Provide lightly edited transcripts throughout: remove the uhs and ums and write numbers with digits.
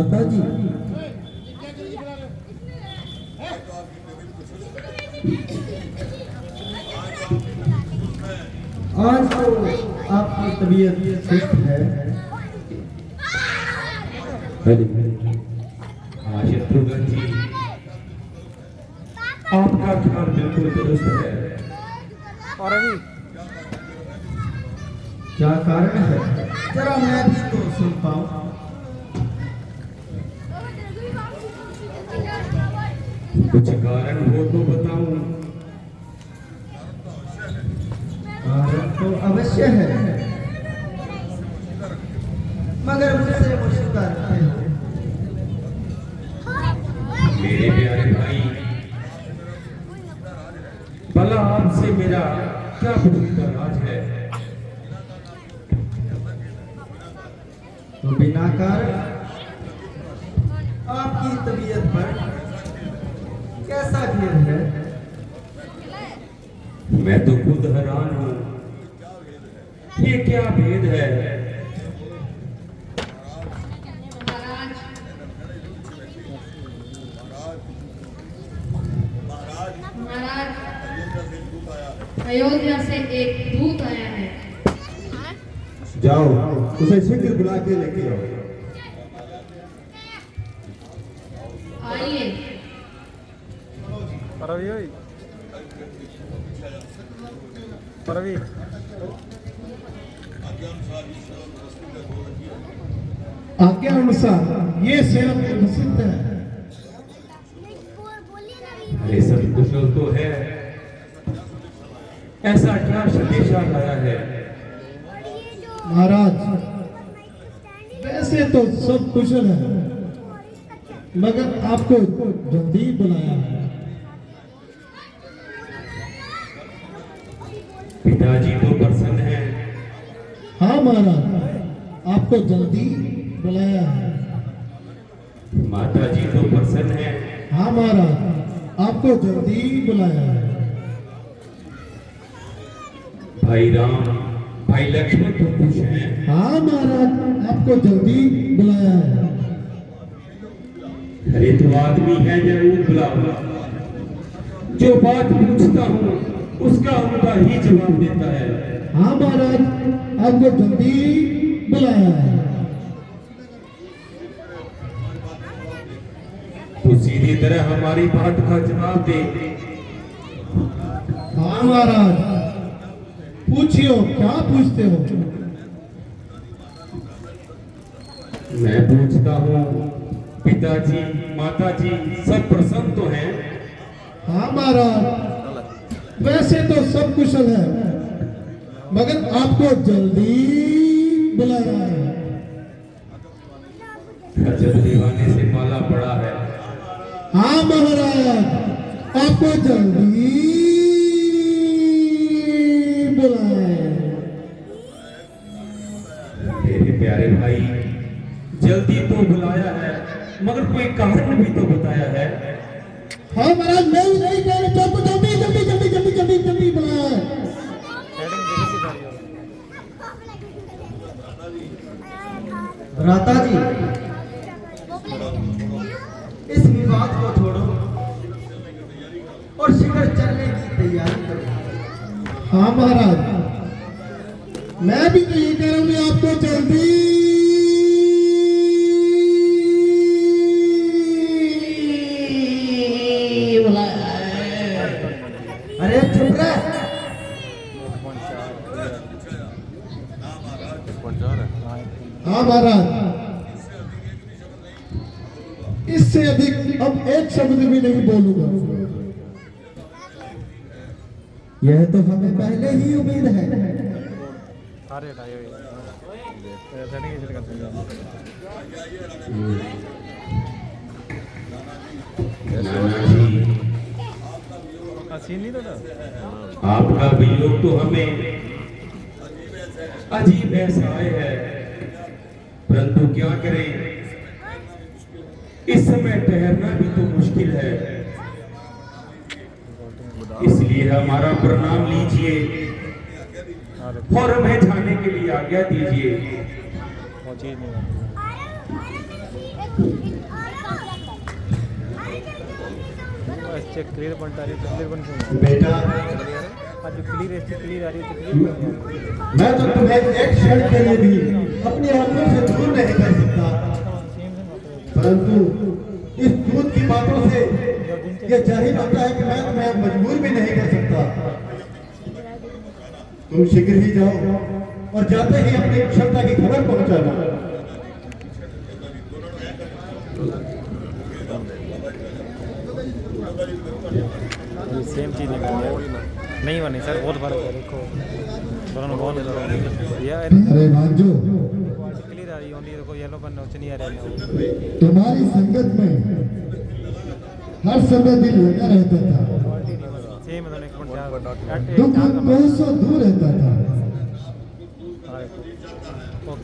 राधा जी, आज तो आपकी तबीयत सुस्त है। हाँ शत्रुघ्न जी, आपका ख्याल बिल्कुल दुरुस्त है। और अभी क्या कारण है, जरा मैं भी तो सुन पाऊं। कुछ कारण हो तो बताऊं। कारण तो अवश्य है, मगर मुझसे मुश्किल रखते हो। मेरे प्यारे भाई, भला आपसे मेरा क्या पूछने का राज है? तो बिना कारण आपकी तबीयत पर कैसा खेल है? मैं तो खुद हैरान हूं, ये क्या भेद है? महाराज, अयोध्या से एक दूत आया है। जाओ, उसे शीघ्र बुला के लेके आओ। आइए। और अभी आज्ञा अनुसार ये सेवक प्रसिद्ध है। अरे सब कुशल तो है, ऐसा क्या संदेशा लाया है? महाराज, वैसे तो सब कुशल है, मगर आपको जल्दी बुलाया है। पिताजी तो प्रसन्न हैं। हाँ महाराज, आपको जल्दी बुलाया है। माताजी तो प्रसन्न हैं। हाँ महाराज, आपको जल्दी बुलाया है। भाई राम, भाई लक्ष्मण तो खुश हैं। हाँ महाराज, आपको जल्दी बुलाया है। अरे तो आदमी है, जरूर बुलाओ। जो बात पूछता हूँ उसका उनका ही जवाब देता है। हाँ महाराज, आपको जल्दी बुलाया है। तो सीधी तरह हमारी बात का जवाब दे। हाँ महाराज, पूछियो, क्या पूछते हो? मैं पूछता हूँ, पिताजी माताजी सब प्रसन्न तो हैं? हाँ महाराज, वैसे तो सब कुशल है, मगर आपको जल्दी बुलाया है। जब दीवाने से माला पड़ा है। हाँ महाराज, आपको जल्दी बुलाया है। मेरे प्यारे भाई, जल्दी तो बुलाया है, मगर कोई कारण भी तो बताया है। हाँ महाराज, नहीं कह रहे, आपको जल्दी जल्दी जल्दी जल्दी जल्दी जल्दी बुलाया है। राधा जी, इस विवाद को छोड़ो और शीघ्र चलने की तैयारी करो। हाँ महाराज, मैं भी तो ये कह रहा हूँ कि आपको जल्दी बुलाया है। अरे चुप रह। हाँ महाराज, इससे अधिक अब एक शब्द भी नहीं बोलूंगा। यह तो हमें पहले ही उम्मीद है। नाना जी, आपका वियोग तो हमें अजीब एहसास है, परंतु क्या करें, इस समय ठहरना भी तो मुश्किल है। इसलिए हमारा प्रणाम लीजिए और हमें जाने के लिए आज्ञा दीजिए। चेक क्लियर पॉइंट आ रही है, क्लियर पॉइंट क्यों बेटा आज जो क्लियर है क्लियर आ रही है क्लियर मैं तो तुम्हें एक क्षण के लिए भी अपनी आंखों से दूर नहीं कर सकता, परंतु इस दूध की बातों से यह जाहिर होता है कि मैं तुम्हें मजबूर भी नहीं कर सकता। तुम शीघ्र ही जाओ और जाते ही अपनी क्षमता की खबर पहुंचाना। सेम चीज़ नहीं बनी सर, बहुत फर्क है। देखो दोनों में बहुत यार अरे भांजो, क्लियर आ रही है, देखो येलो पेन नहीं आ रहा है। तुम्हारी संगत में हर समय दिल लगा रहता था, सेम है, एक दुख कोसों दूर रहता था।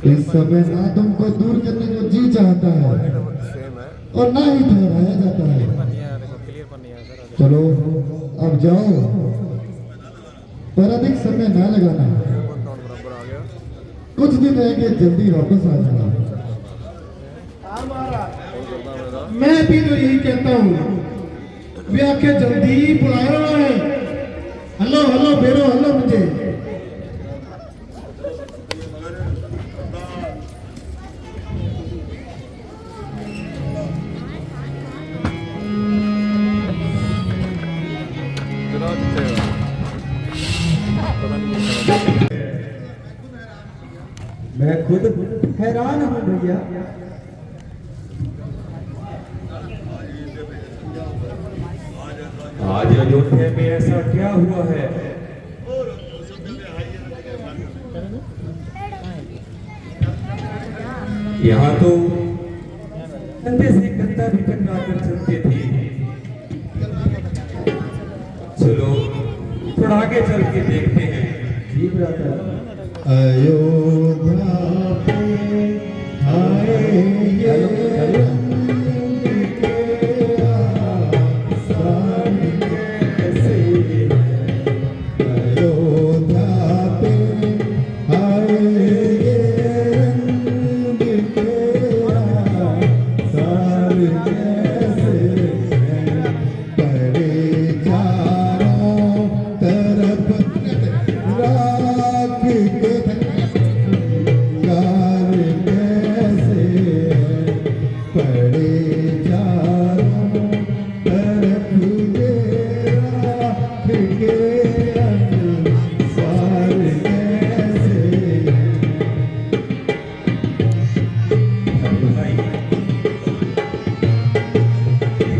इस समय ना तुमको दूर करने को जी चाहता है और ना ही ठहराया जाता है। चलो अब जाओ, पर अधिक समय ना लगाना, कुछ दिन रह के जल्दी वापस आ जाना। मैं भी तो यही कहता हूँ, वे आके जल्दी बुला रहा है। हेलो हेलो बेरो, हेलो मुझे मैं खुद हैरान हूँ भैया। आज अयोध्या में ऐसा क्या हुआ है? यहाँ तो कंधे से कंधा भी टकरा कर चलते थे। चलो थोड़ा आगे चल के देखते हैं। जी ब्रदर। अयोध्या पे आएंगे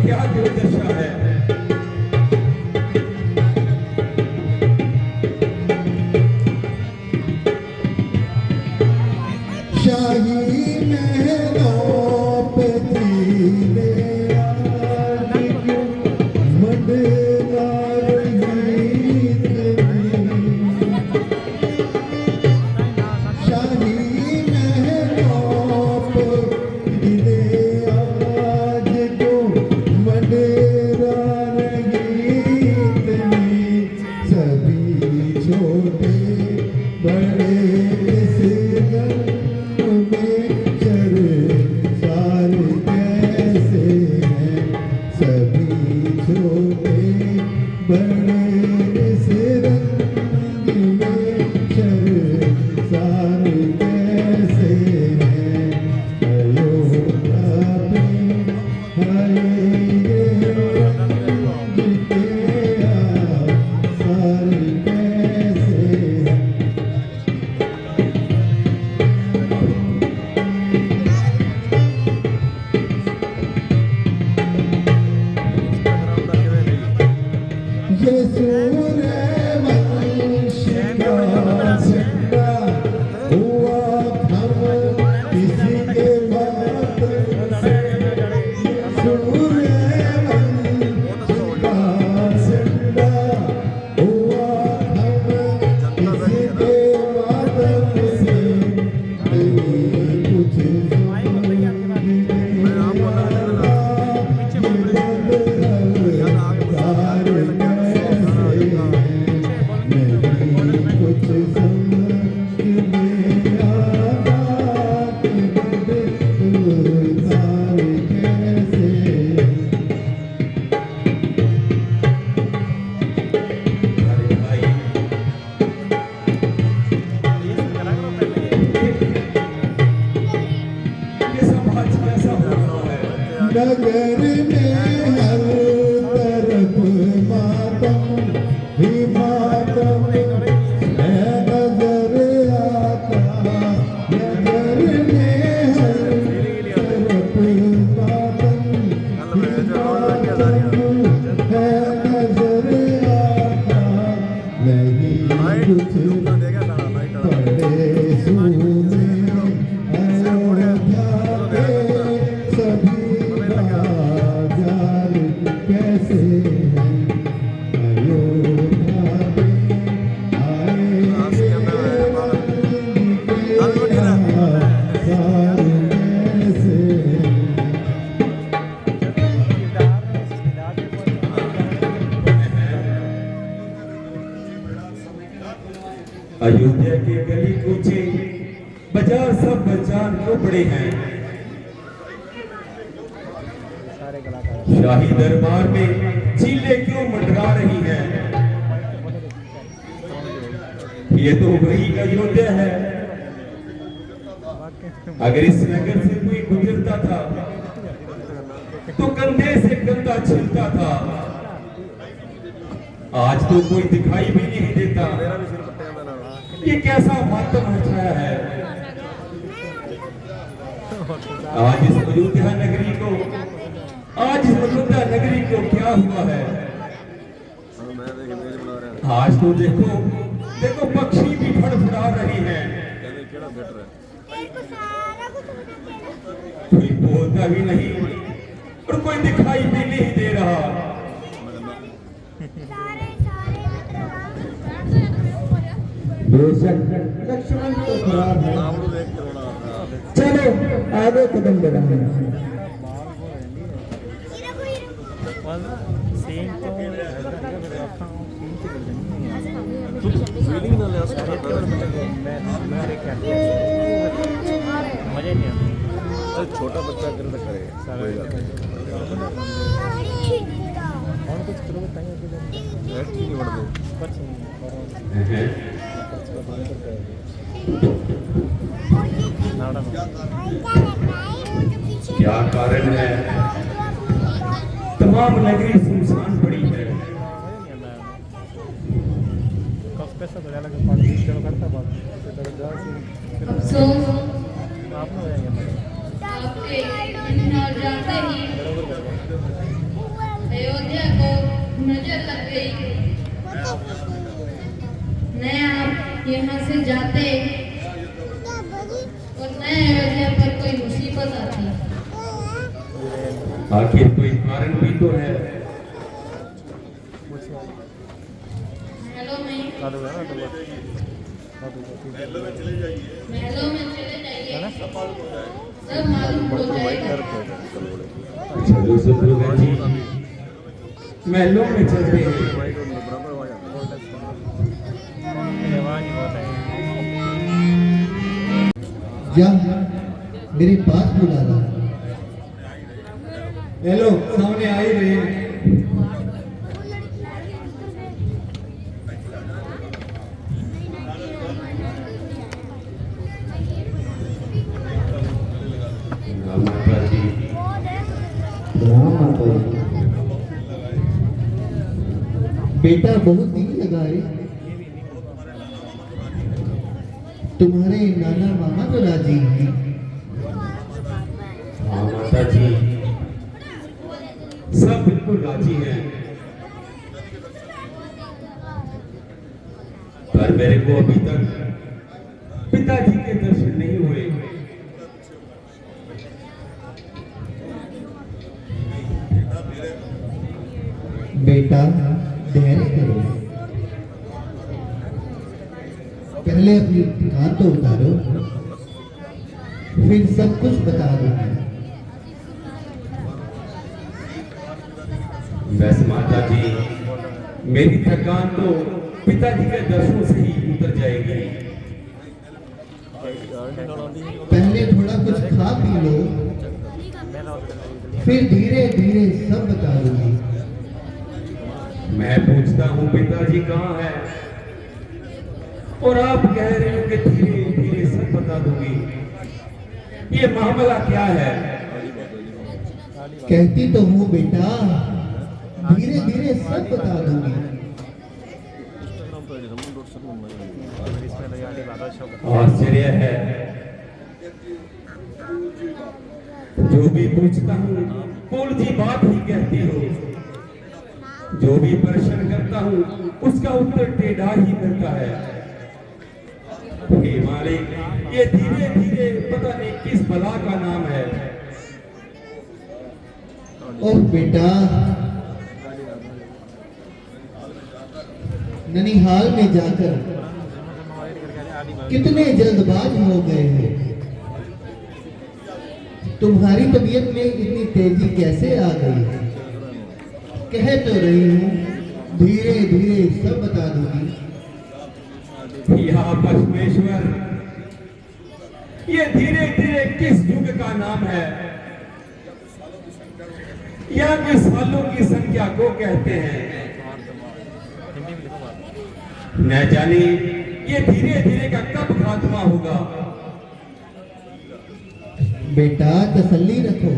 क्या दुर्दशा है? शाही महलों पे धीरे है नजर आता नहीं कुछ बड़े सुने अयोध्या के सभी बाजार कैसे हैं अयोध्या में आए कैसे अयोध्या के गली कूचे बाजार सब बाजार क्यों पड़े हैं। सारे कलाकार शाही दरबार में चीलें क्यों मंडरा रही हैं। ये तो वही अयोध्या है। अगर इस नगर से कोई गुजरता था तो कंधे से कंधा छिलता था। आज तो कोई दिखाई भी नहीं देता। ये कैसा मातम मचाया है। आज इस अयोध्या नगरी को क्या हुआ है। आज तो देखो पक्षी भी फड़फड़ा रही हैं। कोई बोलता भी नहीं और कोई दिखाई भी नहीं दे रहा। बेशक लक्ष्मण तो खराब है, चलो आगे कदम बढ़ाएं। सीन तो मजे नहीं आता। छोटा बच्चा कर करेगा और कुछ करोगे ताकि नहीं बढ़ते कुछ नहीं क्या कारण है तमाम नगरी सुनसान पड़ी है। पैसा तो ज़्यादा कर 20 किलो करता बात अफसोस आप हो जाएंगे आपके इंतजार जाते ही अयोध्या को नजर लग गई। न आप यहाँ से जाते और न अयोध्या पर कोई मुसीबत आती। आखिर कोई कारण भी तो है। महलों में चले जाइए सब मालूम हो जाएगा। चलो शत्रुघ्न जी महलों में चलते हैं। क्या मेरी बात बुला रहा? हेलो सामने आ ही रहे हैं। माता जी राम माता जी। बेटा बहुत दिल लगा रे। तुम्हारे नाना मामा तो राजी हैं। हाँ माता जी सब बिल्कुल राजी हैं, पर मेरे को अभी तक पिताजी के दर्शन नहीं हुए। बेटा धैर्य करो, पहले अपनी थकान तो उतारो, फिर सब कुछ बता दूंगा। बस माता जी मेरी थकान तो पिताजी के दर्शनों से ही उतर जाएगी। पहले थोड़ा कुछ खा पी लो, फिर धीरे धीरे सब बता दूंगी। मैं पूछता हूँ पिताजी कहाँ है और आप कह रहे हो कि धीरे धीरे सब बता दूंगी। ये मामला क्या है? कहती तो हूँ बेटा, धीरे धीरे सब बता दूंगी। आश्चर्य है, जो भी पूछता हूँ बोल जी बात ही कहती हो। जो भी प्रश्न करता हूँ उसका उत्तर टेढ़ा ही मिलता है। हे मालिक, ये धीरे धीरे पता नहीं किस बला का नाम है। ओह बेटा, ननिहाल में जाकर कितने जल्दबाज हो गए हो। तुम्हारी तबीयत में इतनी तेजी कैसे आ गई है? कह तो रही हूँ धीरे धीरे सब बता दूंगी। या परमेश्वर, ये धीरे धीरे किस युग का नाम है या किस सालों की संख्या को कहते हैं? न जाने ये धीरे धीरे का कब खात्मा होगा। बेटा तसल्ली रखो,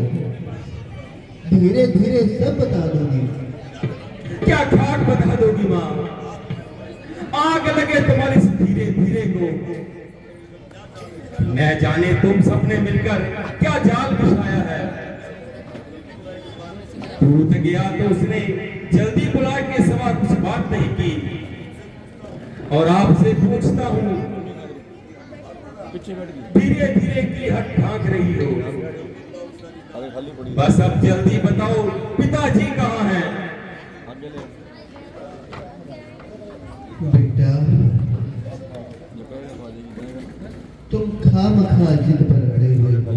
धीरे धीरे सब बता दूंगी। क्या खाक बता दोगी माँ? आग लगे तुम्हारी इस धीरे धीरे को। न जाने तुम सबने मिलकर क्या जाल बिछाया है। टूट गया तो उसने जल्दी बुला के सवा कुछ बात नहीं की। और आपसे पूछता हूँ, धीरे धीरे की हट ठाक रही हो। बस अब जल्दी बताओ, पिताजी कहाँ हैं? बेटा तुम खामखा जिद पर अड़े हुए हो।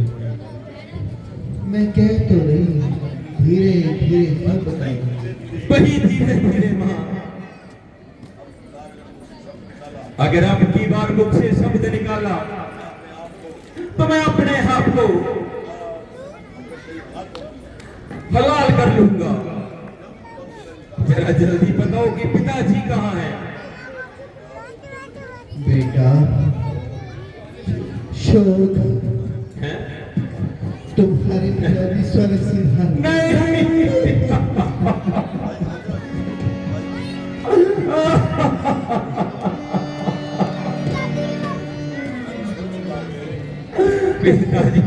मैं कह तो रही हूँ धीरे धीरे सब बताऊंगी। वही धीरे धीरे माँ। अगर अब की बार मुख से शब्द निकाला तो मैं अपने हाथ को हलाल कर लूंगा। जरा जल्दी बताओ कि पिताजी कहाँ हैं? बेटा शोक हैं? तुम्हारे पिताजी स्वर्ग सिधार नहीं। पिताजी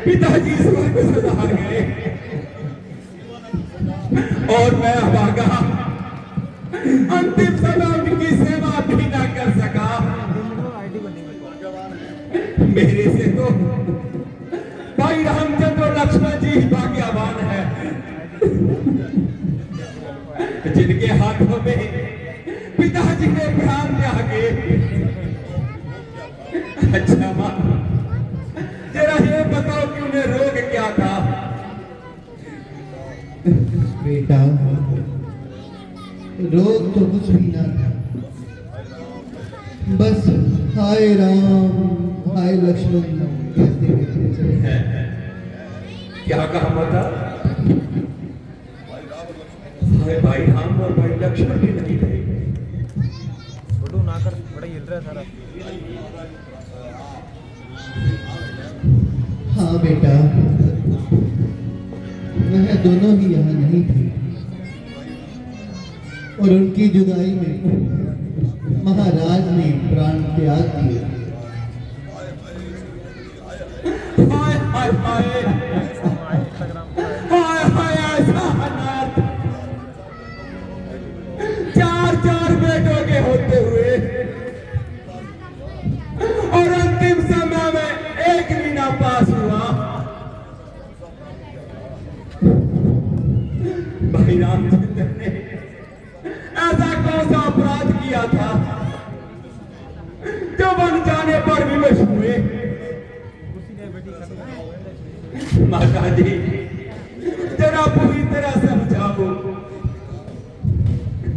पिताजी स्वर्ग सिधार गए और मैं भागा। अंतिम समय उनकी सेवा भी ना कर सका। मेरे से तो भाई रामचंद्र और लक्ष्मण जी ही भाग्यवान है, जिनके हाथों में पिताजी ने प्राण त्यागे। अच्छा माँ, जरा ये बताओ कि उन्हें रोग क्या था? बेटा रोग तो कुछ भी ना था, बस हाय राम हाय लक्ष्मण कहते कहते चले। क्या कहा माता? हाय भाई राम और भाई लक्ष्मण भी नहीं थे। फोटो ना कर, बड़ा हिल रहा है सारा। हाँ बेटा, वह दोनों ही यहाँ नहीं थे और उनकी जुदाई में महाराज ने प्राण त्याग किया। हाय हाय हाय हाय हाय, ऐसा हालात चार चार बेटों के होते हुए और अंतिम समय में एक भी ना पास हुआ। भाई रामचंद्र ने ऐसा कौन सा अपराध किया था जो बन जाने पर विवश हुए? माता जी जरा पूरी तरह समझाओ।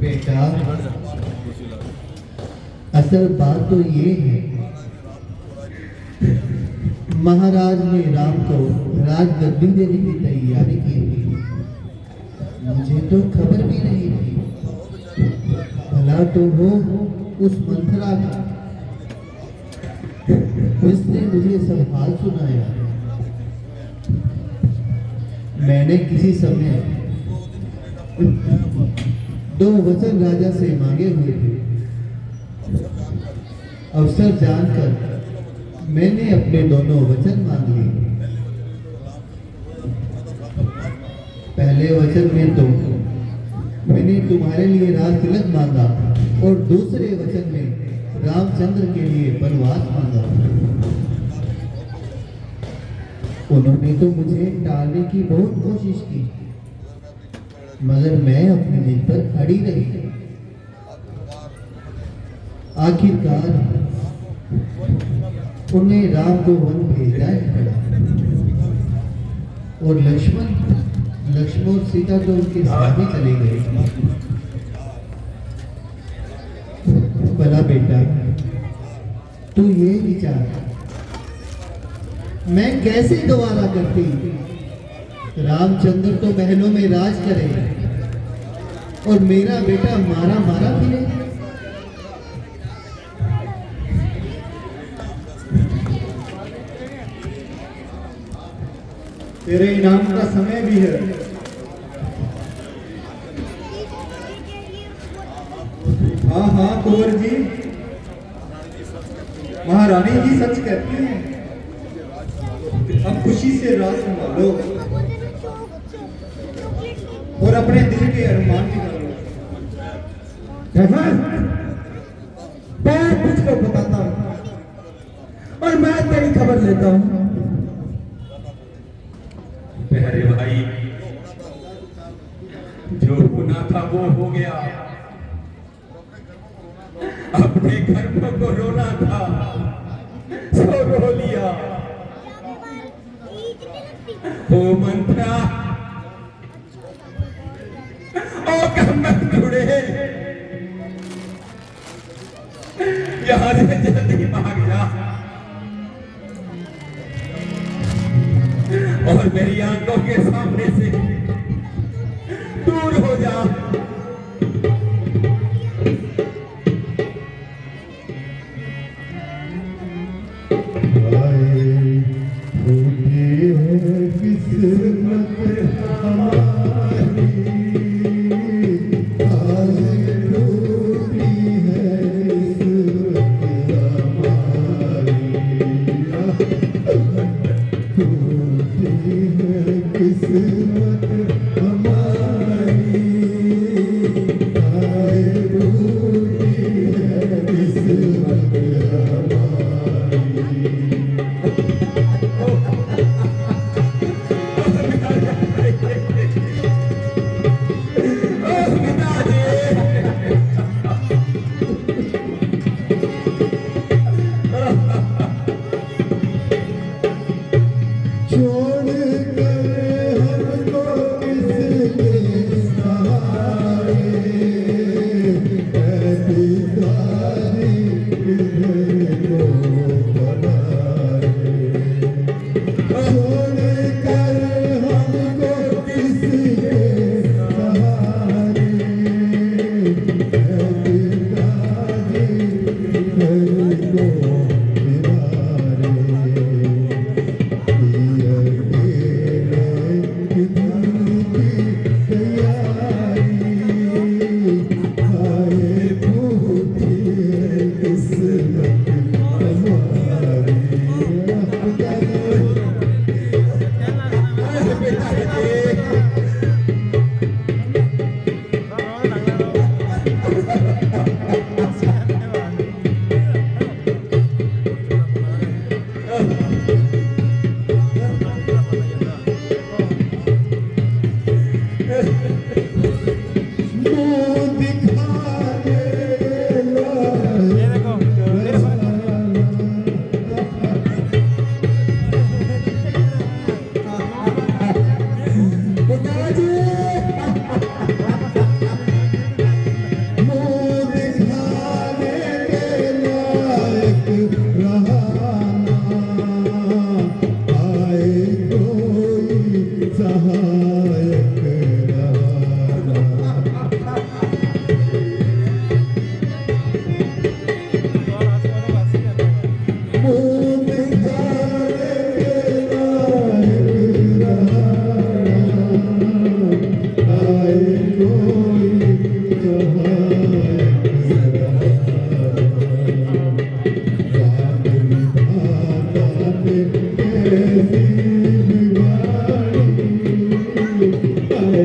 बेटा असल बात तो ये है, महाराज ने राम को राजगद्दी देने की तैयारी की थी। मुझे तो खबर भी नहीं थी। भला तो हो उस मंथरा का, जिसने मुझे सब हाल सुनाया। मैंने किसी समय 2 वचन राजा से मांगे हुए थे। अवसर जानकर मैंने अपने दोनों वचन मांग लिए। पहले वचन में तो मैंने तुम्हारे लिए राज तिलक मांगा और दूसरे वचन में रामचंद्र के लिए वनवास मांगा। उन्होंने तो मुझे टालने की बहुत कोशिश की, मगर मैं अपनी जिद पर अड़ी रही। आखिरकार उन्हें राम को वन भेजना ही पड़ा और लक्ष्मण और सीता तो उनके साथ ही चले गए। भला बेटा, तू ये विचार, मैं कैसे दोबारा करती? रामचंद्र तो महलों में राज करे और मेरा बेटा मारा मारा फिरे। तेरे इनाम का समय भी है। हाँ हाँ कुंवर जी, महारानी जी सच कहती हैं। अब खुशी से राज संभालो और अपने दिल के अरमान निकालो। मैं तुझको बताता हूँ और मैं तेरी खबर लेता हूँ। प्यारे भाई, जो होना था वो हो गया। अपने घर को रोना था सो रो लिया। ओ मंत्रा, ओ कम्बक जुड़े, यहां से जल्दी भाग जा और मेरी आंखों के सामने से दूर हो जा। Oh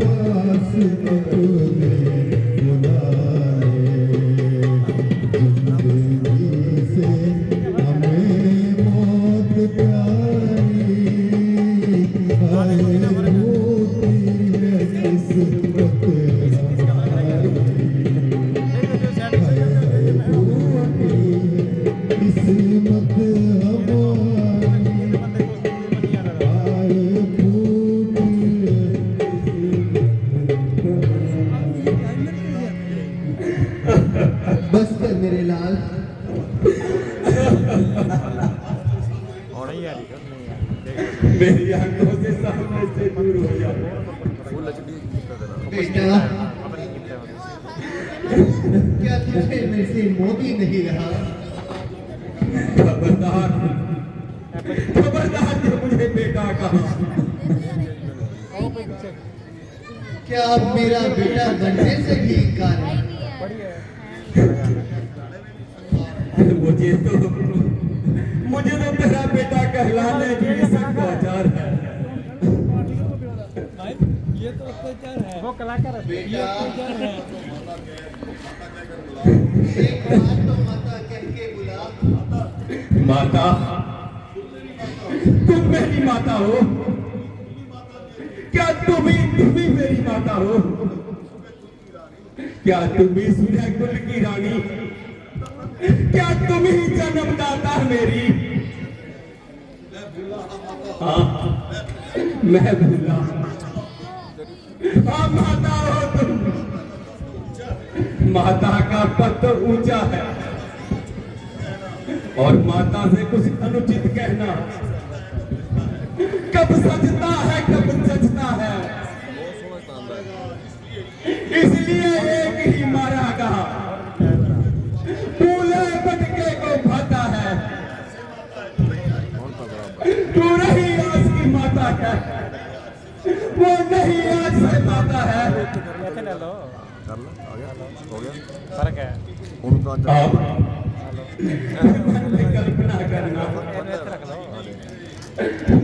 पास अपने बुला ले, जिंदगी से हमें मौत प्यारी, हाय रोती है किस्मत हमारी, हाय हाय रोती है किस्मत हमारी, हाय फूटी है। बस कर मेरे लाल। होना ही आ रही है नहीं यार मेरी आंखों से सामने से दूर हो जाओ। फुल एचडी कर देना। बेटा पता नहीं कितने होते क्या तुझे मेरे से मोती नहीं रहा? खबरदार खबरदार जो मुझे बेटा कहा। क्या अब मेरा बेटा बनने से भी इनकार है? मुझे तो तेरा बेटा कहलाने की सब औजार है। वो कलाकार है बेटा एक बात तो माता कह के बुला। माता तुम मेरी माता हो? क्या तुम ही मेरी माता हो? क्या तुम ही सूर्य कुल की रानी? क्या तुम ही जन्मदाता मेरी? हाँ मैं भूला। हाँ माता हो तुम। माता का पद तो ऊंचा है और माता से कुछ अनुचित कहना कब सजता है कब सजता है। इसलिए एक ही मारा कहा फूले बटके को भाता है। तू नहीं आज की माता है, वो नहीं आज से माता है। ऐसे ले लो कर लो आ गया हो गया। फर्क है ਹੁਣ ਤਾਂ ਜਾ अब कल्पना करना ऐसे रख लो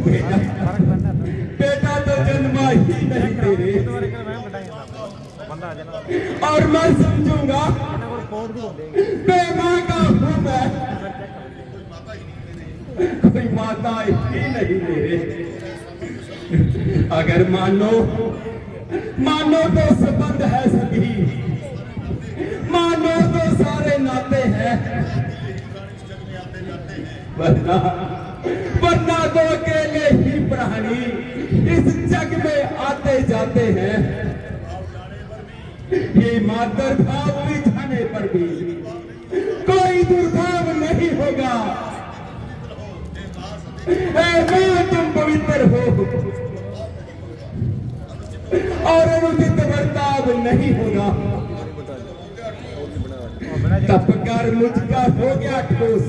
बेटा फर्क बनता है बेटा तो जन्मा ही नहीं तेरे तुम्हारे घर में बताएंगे बंदा आ जाना और मैं समझूंगा और कोड भी देंगे बेमां का हूं मैं। कोई माता ही नहीं मेरे। अगर मानो तो संबंध है सभी, मानो तो सारे नाते हैं, वरना तो अकेले ही प्राणी इस जग में आते जाते हैं। ये मातृभाव बिछाने पर भी कोई दुर्भाव नहीं होगा। मैं तुम पवित्र हो और अनुचित बर्ताव नहीं होगा। तप कर मुझका हो गया ठोस,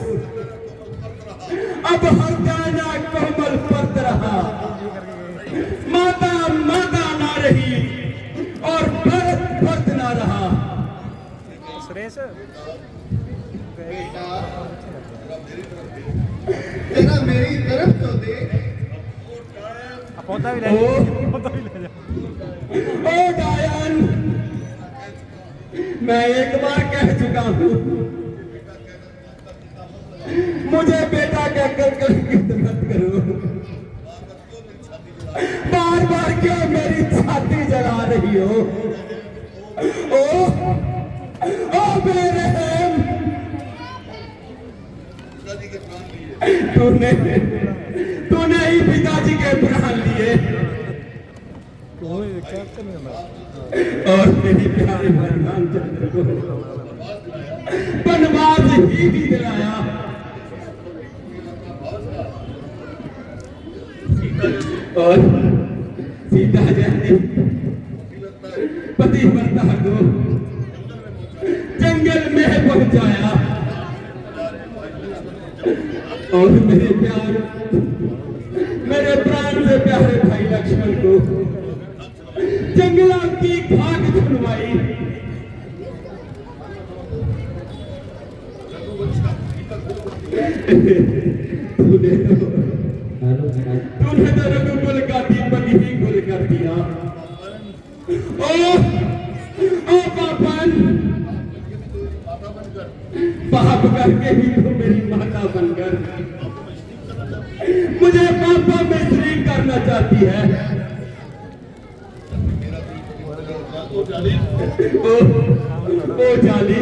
अब हर जाना कोमल पत रहा। माता माता ना रही और भरत भरत ना रहा। सुरेश तेरा मेरी तरफ तो देख। पौधा भी ले ओ पौधा भी ले जाओ ओ डायन, मैं एक बार कह चुका हूँ मुझे बेटा कहकर कलंकित मत करो। बार बार क्यों मेरी छाती जला रही हो? ओ बेरहम, तूने ही पिताजी के प्राण लिए और मेरी प्यारे भाई रामचंद्र को वनवास ही भी दिलाया। और सीता जैसी पतिव्रता को जंगल में पहुंचाया और मेरे प्राण से प्यारे भाई लक्ष्मण को जंगलों की खाक छुड़वाई। तूने तो रघुकुल का दीपक ही गुल कर दिया। ओ पापन, पाप करके ही तो मेरी माता बनकर मुझे पापा में शरीक करना चाहती है। ओ जाली,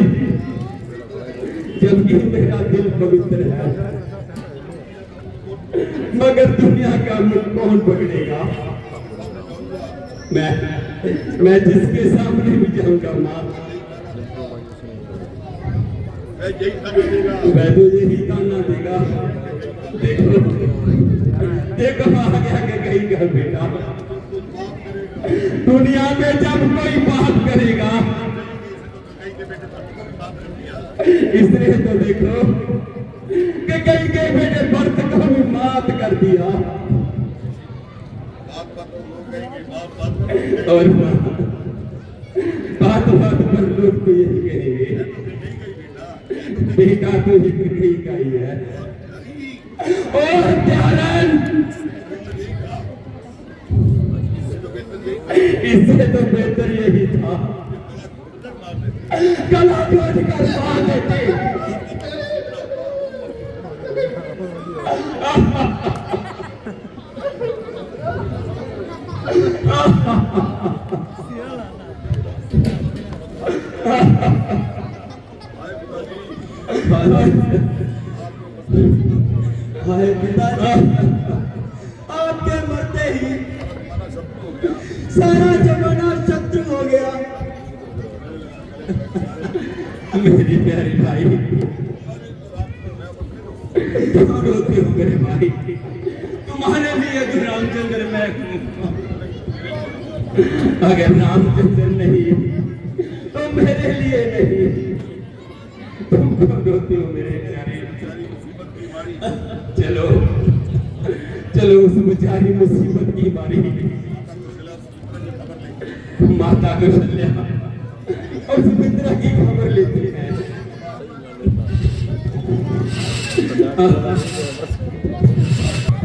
जबकि मेरा दिल पवित्र है, मगर दुनिया का मुख कौन पकड़ेगा? मैं जिसके सामने भी जाऊंगा माँ, वह तो यही ताना देगा, देखो देखो आ गया के कहीं का बेटा। दुनिया में जब कोई बात करेगा, इसलिए तो देखो कि कहीं के बेटे भरत को भी मात कर दिया। और बात बात पर लोग तो यही कहेंगे, बेटा तो ही का ही है। और त्यारन, इससे तो बेहतर यही था गला काट कर मार देते। हाय पिताजी, आपके मरते ही सारा जमाना शत्रु हो गया। मेरी प्यारी भाई, तुम रोते हो मेरे भाई, तुम्हारे लिए तो रामचंद्र मैं हूं। अगर रामचंद्र नहीं तो मेरे लिए नहीं, तुम रोते हो मेरे प्यारे। चलो चलो उस बेचारी मुसीबत की बारी माता कौशल्या और सुमित्रा की खबर लेती है।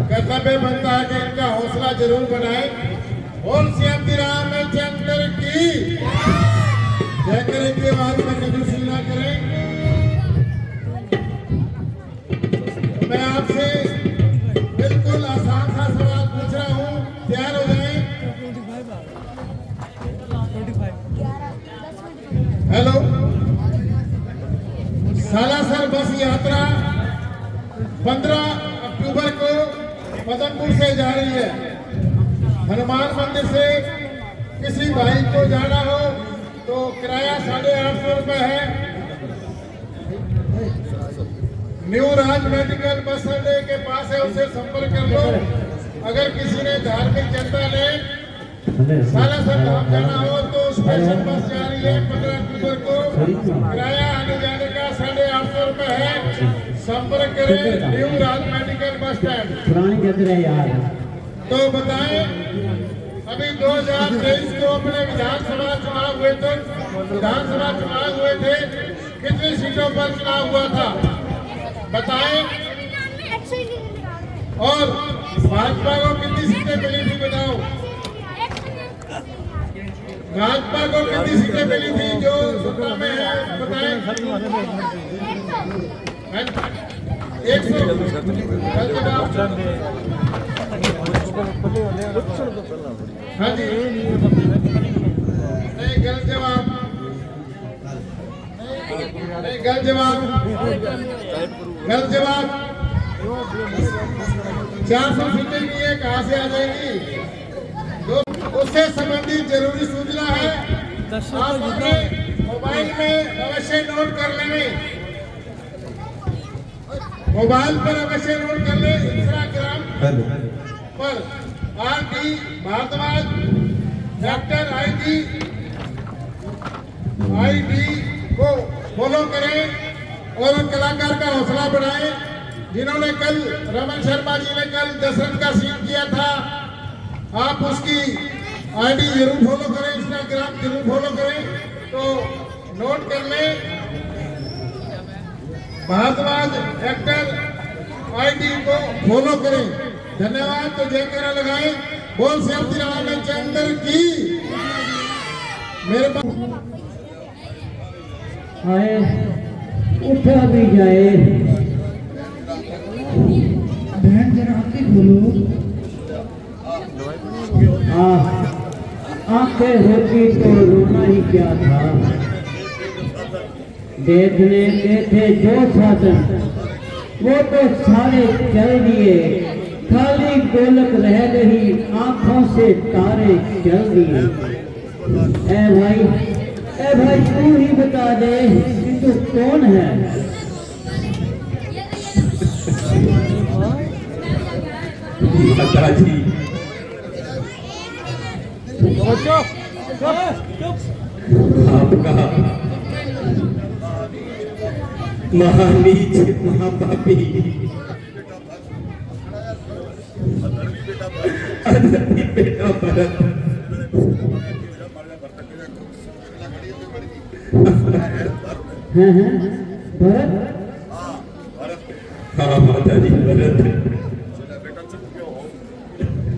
कर्तव्य बनता है कि इनका हौसला जरूर बनाए। बोल श्री रामचंद्र की जय करें के बाद में कंजूसी ना करें। तो मैं आपसे बिल्कुल आसान सा सवाल पूछ रहा हूँ, तैयार हो जाएं। हेलो, सालासर बस यात्रा 15 अक्टूबर को मदनपुर से जा रही है। हनुमान मंदिर से किसी भाई को जाना हो तो किराया 850 रुपए है। न्यू राज मेडिकल बस अड्डे के पास है, उसे संपर्क कर लो। अगर किसी ने धार्मिक चंदा ले सालासर धाम जाना हो तो स्पेशल बस जा रही है 15 अक्टूबर को। किराया आने जाने का 850 रुपए है। संपर्क करें न्यू राज मेडिकल बस स्टैंड। तो बताएं, अभी 2023 को अपने विधानसभा चुनाव हुए थे, कितनी सीटों पर चुनाव हुआ था बताएं। और भाजपा को कितनी सीटें मिली थी बताओ। भाजपा को कितनी सीटें मिली थी जो सत्ता में है बताएं। 100। हाँ जी, नहीं गलत जवाब, नहीं गलत जवाब, गलत जवाब। 400 सीटें नहीं है, कहाँ से आ जाएंगी? उससे संबंधित जरूरी सूचना है, आप अपने मोबाइल में अवश्य नोट कर लें। मोबाइल पर अवश्य नोट कर ले। इंस्टाग्राम पर RD भारद्वाज डॉक्टर ID को फॉलो करें और उन कलाकार का हौसला बढ़ाएं जिन्होंने कल, रमन शर्मा जी ने कल दशरथ का सीन किया था। आप उसकी ID जरूर फॉलो करें, इंस्टाग्राम जरूर फॉलो करें। तो नोट कर लें, भारद्वाज एक्टर ID को फॉलो करें। धन्यवाद। तो जयकारा लगाए, बोल श्री रामचंद्र की। मेरे पास आए उठा भी जाए। बहन जरा आके बोलो। आंखें होती तो रोना ही क्या था। देखने के थे जो साधन वो तो सारे चल दिए, खाली गोलक रह गई, आंखों से तारे चल दिए। ए भाई तू ही बता दे कि तू कौन है। माता जी आपका महानीच महापापी अधर्मी बेटा भरत भरत। हाँ माता जी भरत।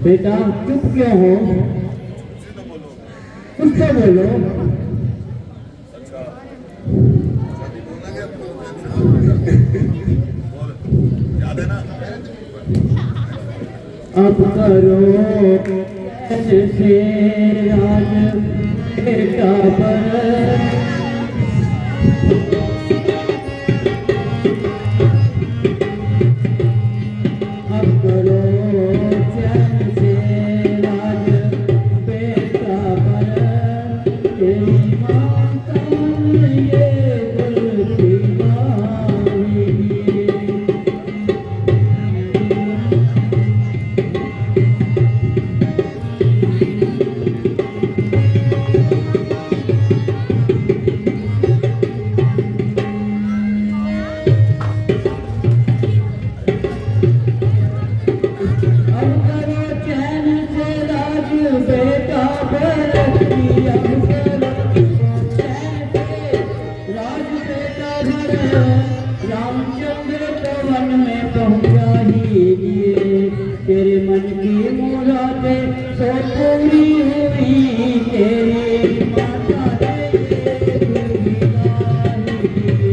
बेटा चुप क्यों हो, कुछ तो बोलो। अब करो ऐसे राज बेटा पर। अब करो चैन से राज बेटा पर। तेरी माता ये गलती मांगी। रामचंद्र तो वन में पहुंचा ही दिए, तेरे मन की मुरादें सो पूरी हुई। तेरी माता ने ये गुरबिलाई दिए,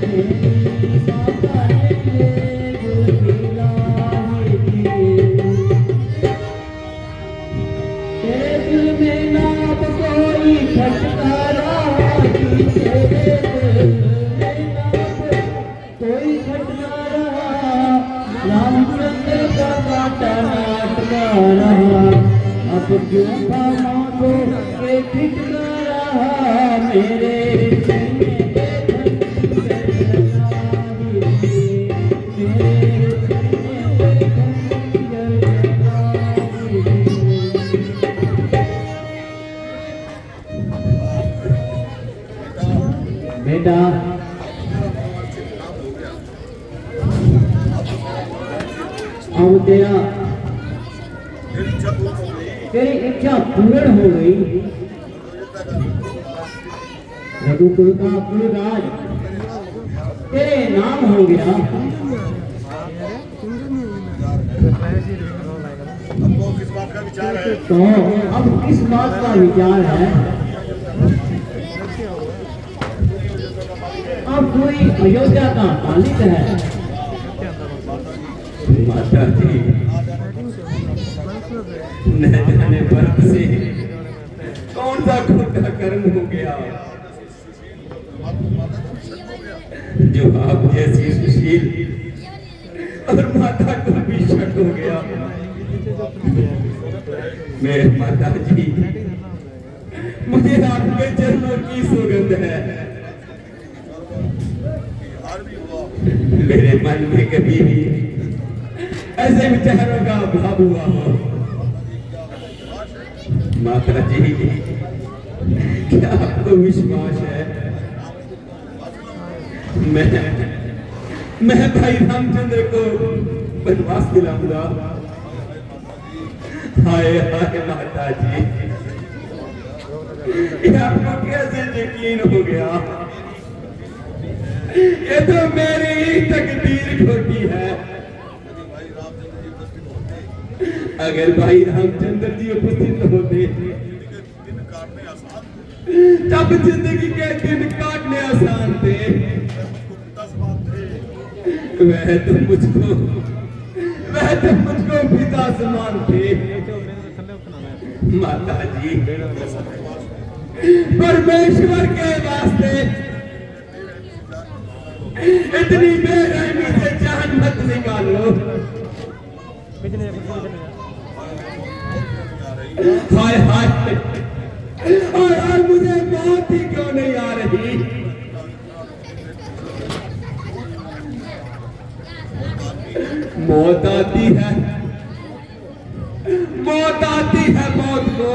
तेरी माता ने ये गुरबिलाई दिए। तेरे दिल में ना अब कोई खटकारा, तेरे दिल में ना कोई खटकारा। रामचंद्र का काटा नाटका रहा, अब क्यों पाना को ये खिटका रहा। मेरे सीने के खंजर लगाई दिए, मेरे सीने के खंजर लगाई दिए। बेटा अब तेरी इच्छा पूर्ण हो गई। रघुकुल का कुलराज तेरे नाम हो गया। तो अब किस बात का विचार है। अब कोई अयोध्या का मालिक है। माता जी न जाने भरत से कौन सा खोटा कर्म हो गया जो आप जैसी सुशील और माता को भी शक हो गया। मेरे माता जी मुझे आपके चरणों की सुगंध है। मेरे मन में कभी भी ऐसे विचारों का अभाव हुआ हो। माता जी क्या आपको विश्वास है मैं भाई रामचंद्र को वनवास दिलाऊंगा। हाय हाय माता जी ये आपको कैसे यकीन हो गया। ये तो मेरी ही तकदीर खोटी है। अगर भाई रामचंद्र जी उपस्थित होते तब जिंदगी के दिन काटने आसान थे। वह तो मुझको पिता समान थे। माता जी परमेश्वर के वास्ते इतनी बेरहमी से जान मत निकालो। हाय हाय, और मुझे मौत ही क्यों नहीं आ रही। मौत आती है, मौत आती है मौत को।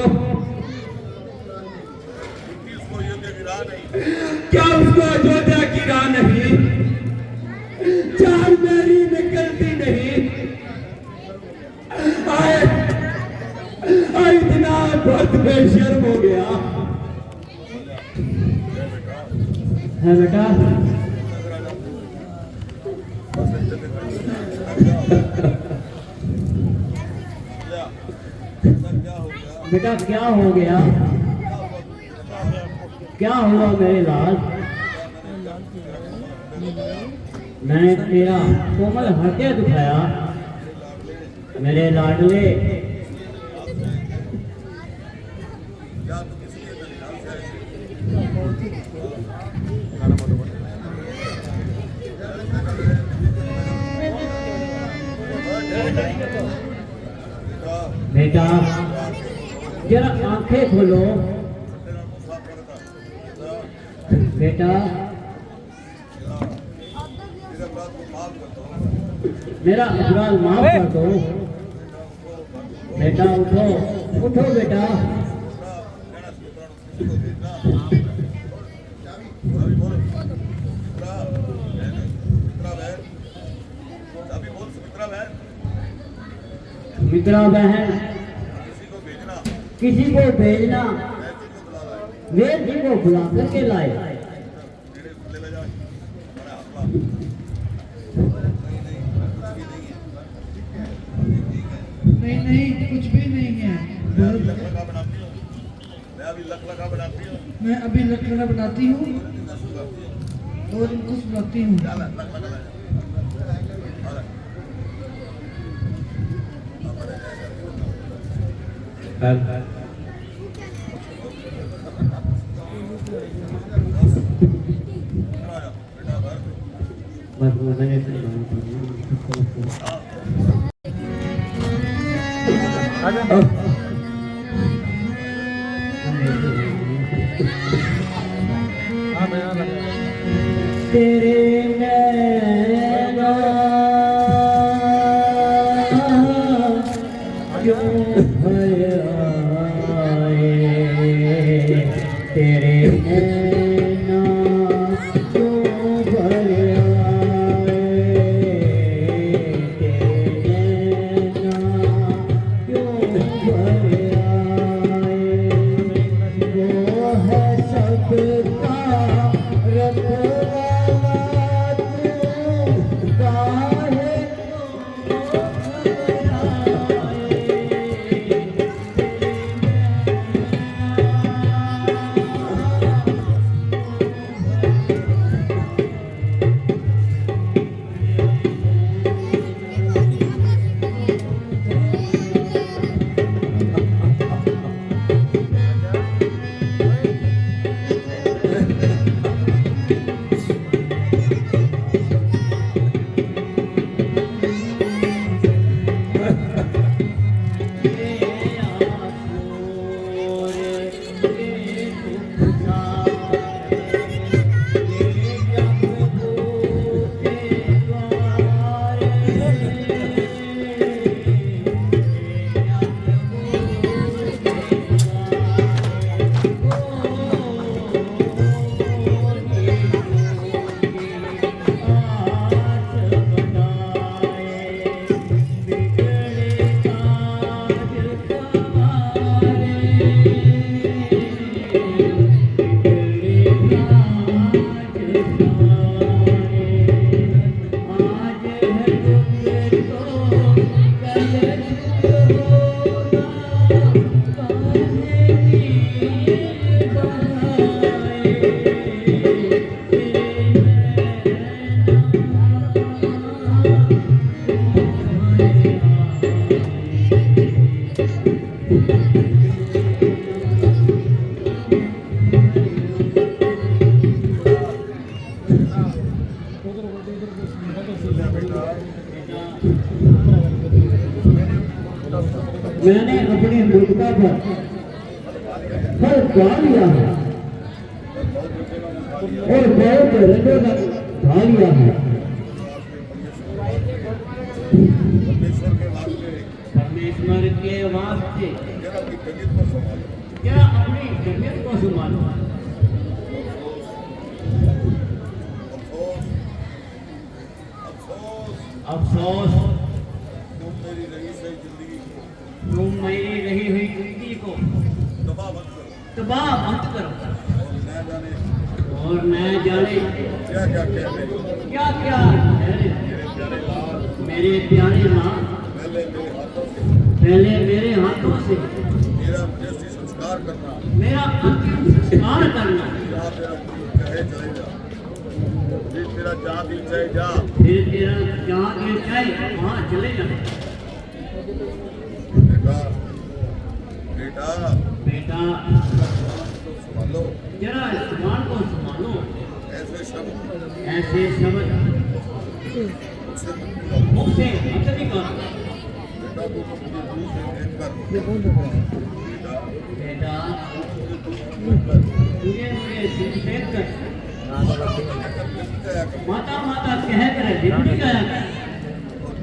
क्या उसको अयोध्या की राह नहीं, जान मेरी निकलती नहीं। आए इतना बहुत बेशर्म हो गया है बेटा। बेटा क्या हो गया, क्या हुआ मेरे लाल। मैंने तेरा कोमल हृदय दुखाया मेरे लाडले। बेटा जरा आंखें खोलो बेटा। मेरा अपराध माफ कर दो बेटा। उठो उठो बेटा। मित्रा बहन किसी को भेजना, वेद जी को बुला करके लाए। नहीं नहीं कुछ भी नहीं है। मैं अभी लक लगा बनाती हूँ और इनको सुनाती हूँ। तेरे नैना क्यों भर आए, तेरे नैना क्यों भर आए, तेरे नैना क्यों भर आए। वो है सबका रखवाला तू काहे को पर फल पा लिया है और बहुत रंगों का ढा लिया है। परमेश्वर के वास्ते क्या अपनी जगत को संभालो। अफसोस तुम मेरी रही हुई जिंदगी को तबाह मत करो और न जाने क्या क्या मेरे प्यारे माँ पहले मेरे हाथों से मेरा अंतिम संस्कार करना। फिर तेरा जहाँ दिल चाहे वहाँ चले जाना। बेटा संभालो, जरा जुबान को संभालो। ऐसे शब्द मुख से मत निकालो। बेटा तुझे मुझे देख कर माता माता कह कर जिंदगी गया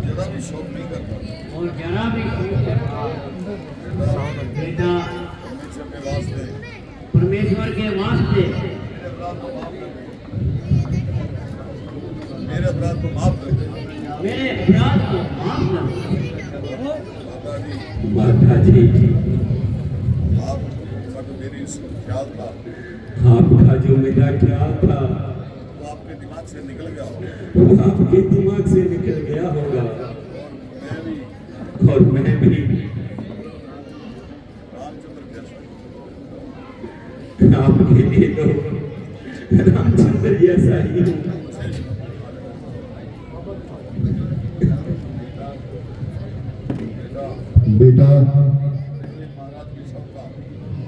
जरा भी शौक नहीं करता और जरा भी बेटा परमेश्वर के वास्ते मेरे अपराध को माफ कर माता जी। आपका जो मेरा ख्याल था वो आपके दिमाग से निकल गया होगा और मैं भी आपके लिए तो रामचंद्र जैसा ही हूँ। बेटा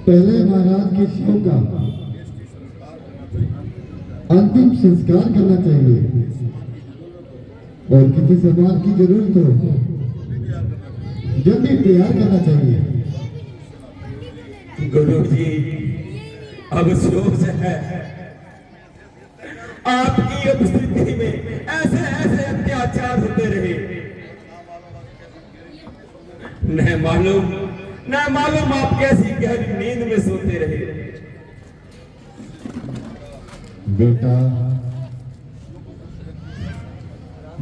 पहले महाराज के शव का अंतिम संस्कार करना चाहिए और किसी सामान की जरूरत हो जल्दी तैयार करना चाहिए। गुरु जी अफसोस है आपकी उपस्थिति में ऐसे ऐसे अत्याचार होते रहे। न मालूम आप कैसी गहरी नींद में सोते रहे। बेटा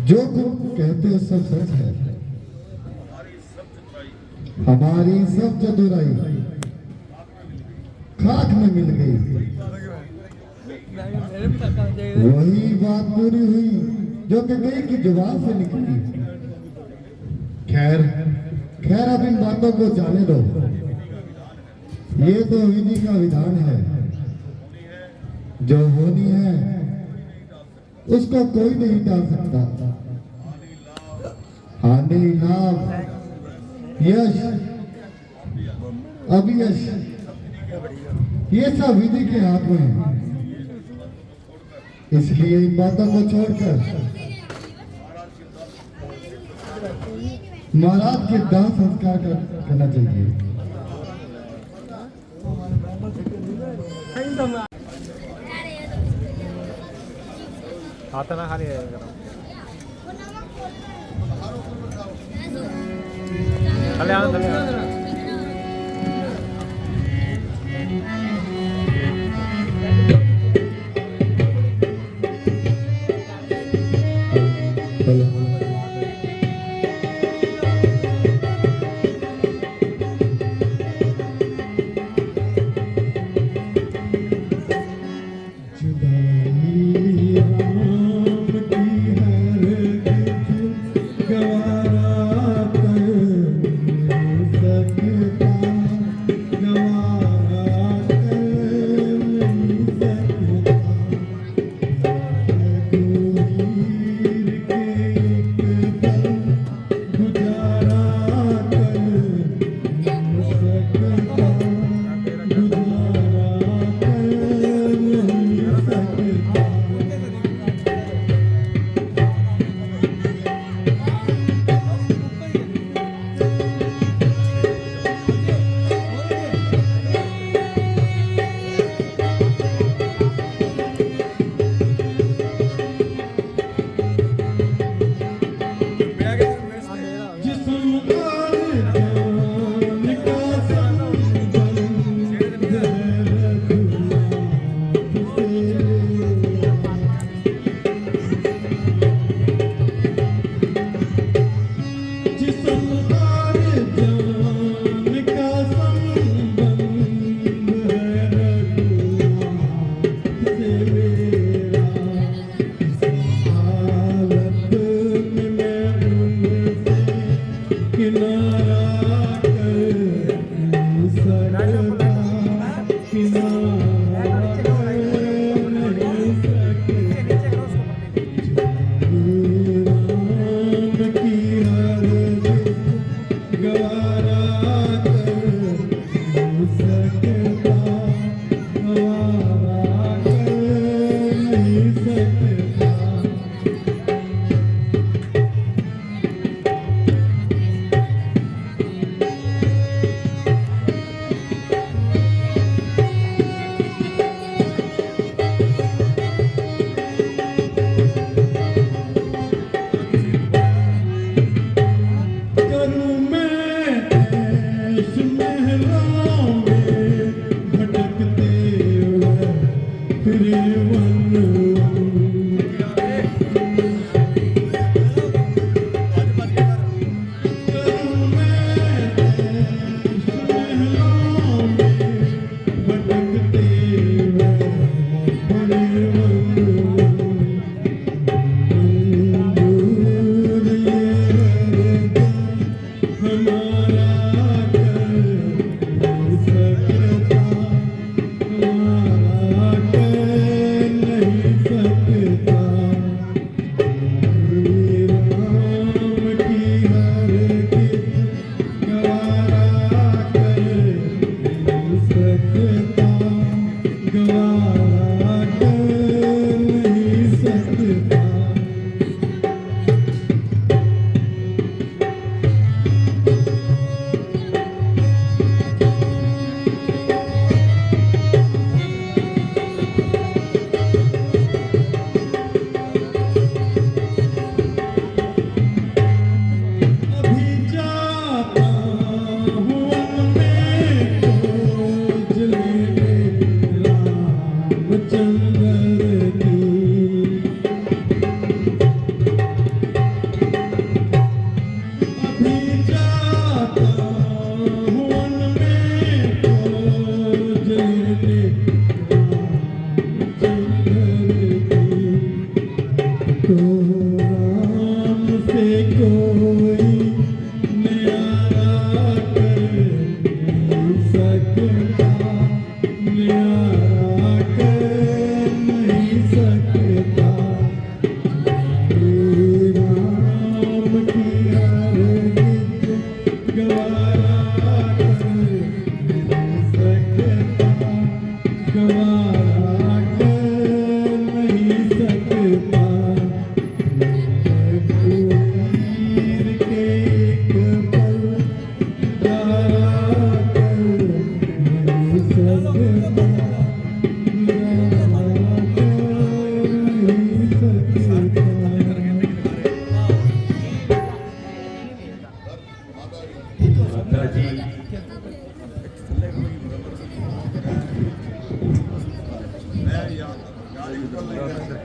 जो तुम कहते हो सब सच है। हमारी सब चतुराई खाक में मिल गई। वही बात पूरी हुई जो कि कई की जुबान से निकली। खैर अब इन बातों को जाने दो। ये तो विधि का विधान है, जो होनी है उसको कोई नहीं टाल सकता। हानि लाभ यश अभियश ये सब विधि के हाथ में है। इसलिए इन बातों को छोड़कर महाराज के दाह संस्कार करना चाहिए। हाथ ना खाली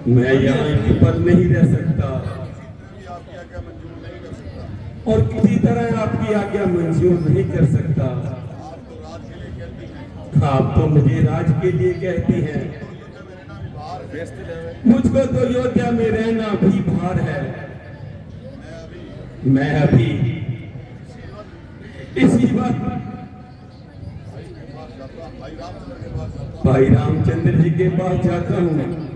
मैं यहाँ पर नहीं रह सकता और किसी तरह आपकी आज्ञा मंजूर नहीं कर सकता। आप तो मुझे राज के लिए कहती हैं, मुझको तो अयोध्या में रहना भी भार है। मैं अभी इसी वक्त भाई रामचंद्र जी के पास जाता हूँ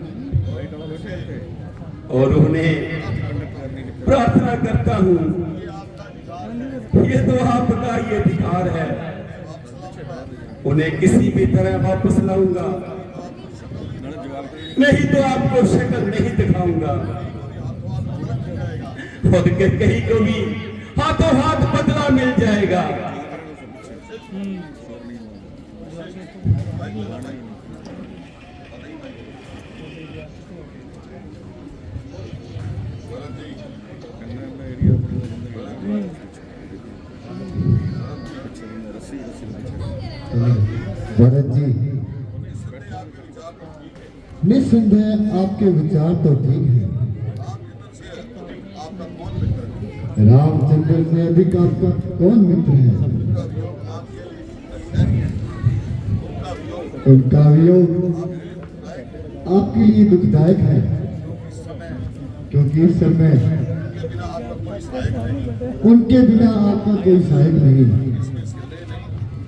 और उन्हें प्रार्थना करता हूँ। ये तो आपका ये अधिकार है, उन्हें किसी भी तरह वापस लाऊंगा, नहीं तो आपको शक्ल नहीं दिखाऊंगा। खुद के कहीं को भी हाथों हाथ बदला मिल जाएगा। भरत जी, निस्संदेह आपके विचार तो ठीक है। रामचंद्र से अधिक आपका कौन मित्र है? उनका वियोग आपके लिए दुखदायक है, क्योंकि इस समय उनके बिना आपका कोई सहायक नहीं,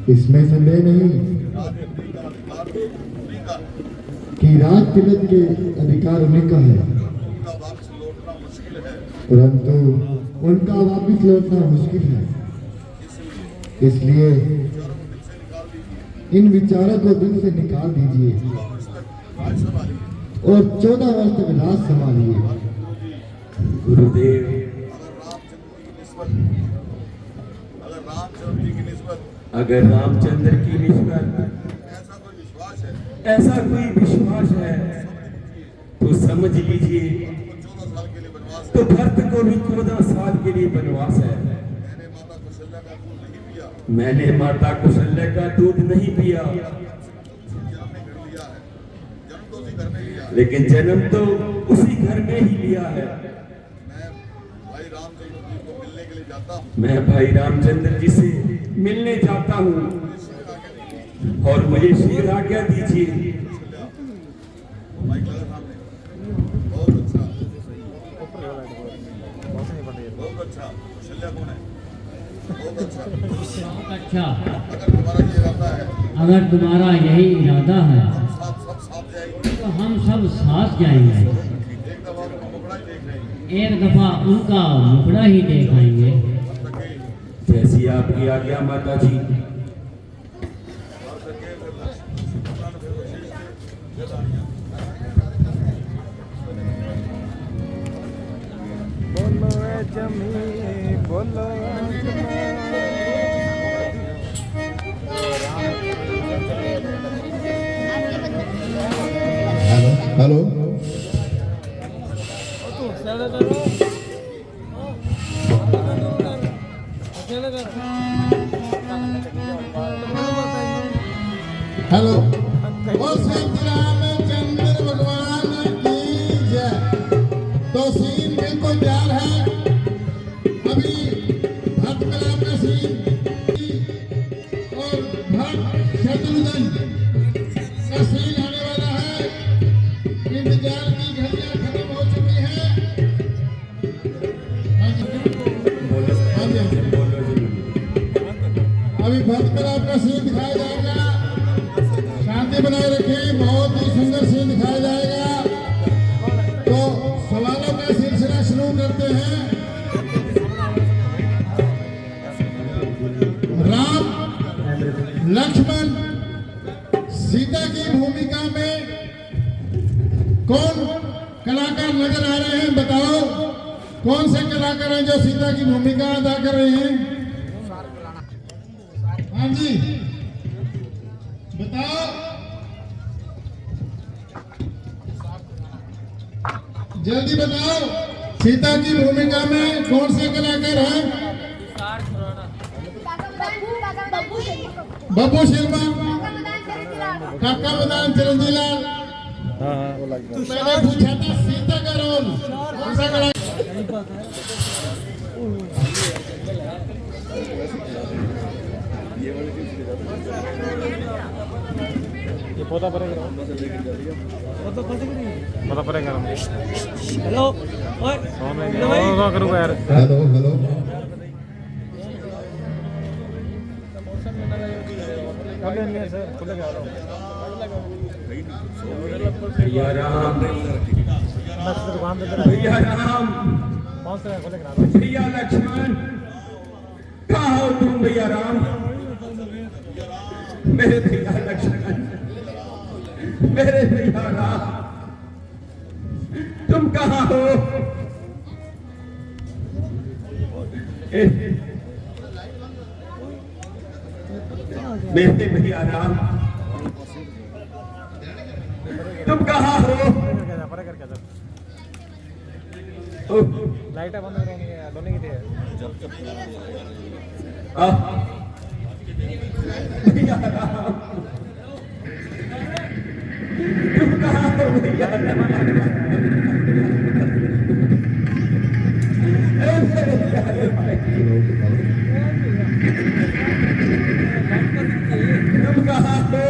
इसमें संदेह नहीं कि राज तिलक के अधिकार उन्हीं का है, परंतु उनका वापिस लौटना मुश्किल है। इसलिए इन विचारों को दिल से निकाल दीजिए और 14 वर्ष तक राज संभालिए। गुरुदेव, अगर रामचंद्र की निस्बत ऐसा कोई विश्वास है तो समझ लीजिए, तो भरत को भी 14 साल के लिए वनवास है। मैंने माता कौशल्या का दूध नहीं पिया, लेकिन जन्म तो उसी घर में ही लिया है। मैं भाई रामचंद्र जी से मिलने जाता हूँ और मुझे शीघ्र आज्ञा दीजिए। अच्छा, अगर तुम्हारा यही इरादा है तो हम सब साथ जाएंगे। एक दफा उनका मुखड़ा ही देख आएंगे। जैसी आपकी आज्ञा माता जी। बोलो ए जमी बोलो हेलो हेलो और श्री रामचंद्र भगवान की जय। तो सीन बिल्कुल तैयार है। अभी भक्त कला का सीन और भक्त शत्रुघ्न का सीन आने वाला है। इंतजार की घड़ियां खत्म हो चुकी है। अभी भक्त कला का सीन दिखाया जाएगा। शांति बनाए रखें, बहुत ही सुंदर सीन दिखाया जाएगा। तो सवालों का सिलसिला शुरू करते हैं। राम लक्ष्मण सीता की भूमिका में कौन कलाकार नजर आ रहे हैं? बताओ कौन से कलाकार हैं जो सीता की भूमिका अदा कर रहे हैं? हाँ जी बताओ। जल्दी बताओ, सीता की भूमिका में कौन से कलाकार हैं? बब्बू शर्मा, काका मदान, चिरंजीलाल। मैंने पूछा था सीता का रोल कौन सा कलाकार? ये पौधा पड़ेगा पौधा पड़ेगा हेलो ओए करूँगा यार हेलो हेलो भैया राम, भैया राम, भैया लक्ष्मण, कहाँ हो तुम भैया राम? मेरे भैया लक्ष्मण, मेरे भैया राम, तुम कहाँ हो? मेरे भैया राम, तुम कहाँ हो? लाइट बंद दोनों की थी भैया राम, तुम कहाँ हो भैया तुम कहाँ हो?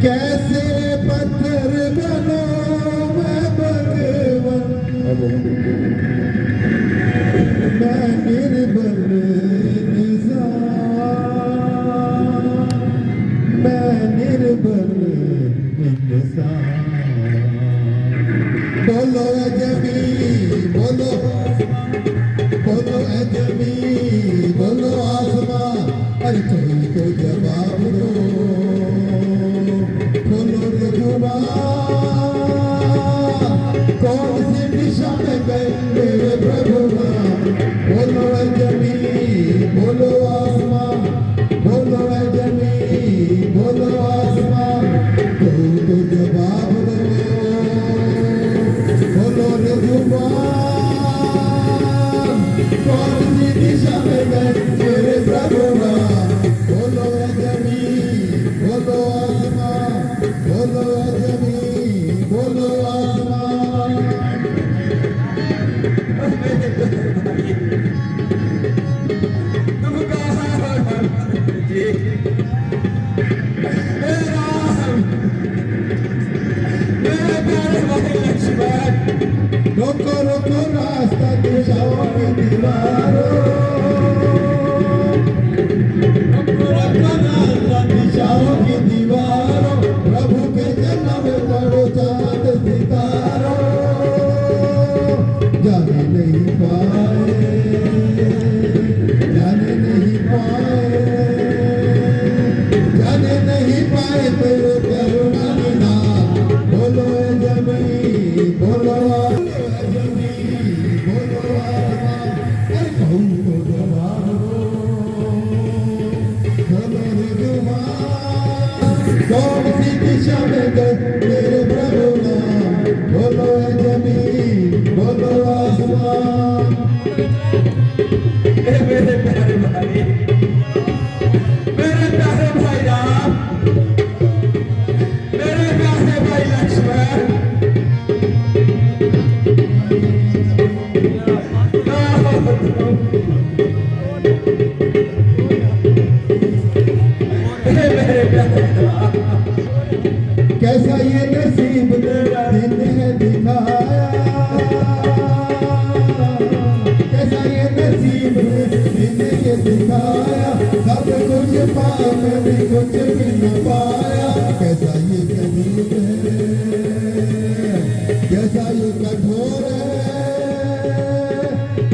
कैसे पत्थर बनो मैं भगवान, मैं निर्बल इंसान। है जमीन बोलो आसमां अरे कोई तो जवाब दो बोलो रे जुबान कौन सी दिशा में गए मेरे प्रभु बोलो है जमीन बोलो आसमां बोलो है जमीन बोलो आसमां कोई तो जवाब दो बोलो रे जुबान कौन सी दिशा में गए मेरे प्रभु बोलो है जमीन बोलो आसमां बोलो है जमीन बोलो आसमां तुम कहाँ जी हे राम मेरे प्यारे भाई लक्ष्मण रोको रोको रास्ता दिशाओं की दीवारों रोको रोको रास्ता दिशाओं की दीवारों प्रभु के जन्म में पड़ो चांद सितारों जाने नहीं पाए जाने नहीं पाए जाने नहीं पाए तेरे करुणा बिना बोलो है जमीन बोलो कौन सी दिशा में गए मेरे प्रभु बोलो है जमीन बोलो आसमान मेरे प्यारे भाई राम मेरे प्यारे भाई लक्ष्मण मेरे प्यारे राम कैसा ये नसीब तेरा दिन है दिखाया कैसा ये नसीब दिन ये दिखाया सब कुछ पाया मैंने कुछ भी न पाया कैसा ये गरीब है कैसा ये कठोर है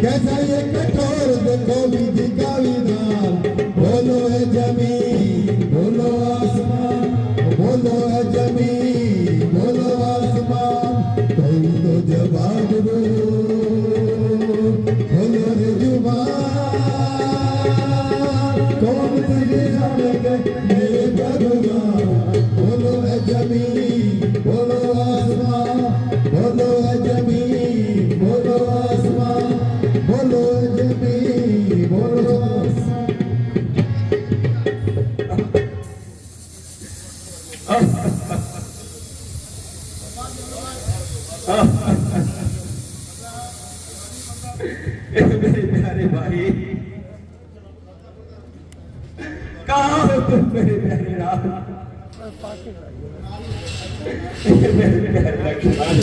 कैसा ये कठोर देखो विधि का विधान बोलो है जमीन बोलो आसमान बोलो है जमीन बोलो आसमान कोई तो जवाब दो बोलो रे जुबान कौन सी दिशा में गए मेरे प्रभु बोलो है जमीन बोलो आसमान बोलो है जमीन बोलो आसमान बोलो है जमीन बोलो आसमान मेरे प्यारे भाई कहाँ हो तुम मेरे प्यारे राम मेरे प्यारे लक्ष्मण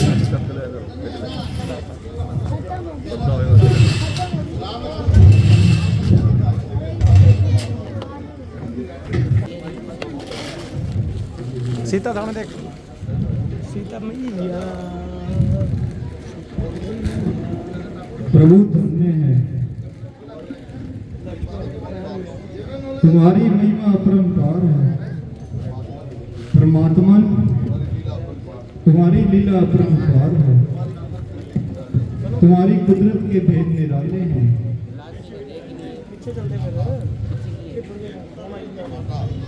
सीता धाम देख सीता मैया प्रभु धन्य है तुम्हारी महिमा अपरंपार है परमात्मा तुम्हारी लीला अपरंपार है तुम्हारी कुदरत के भेद निराले हैं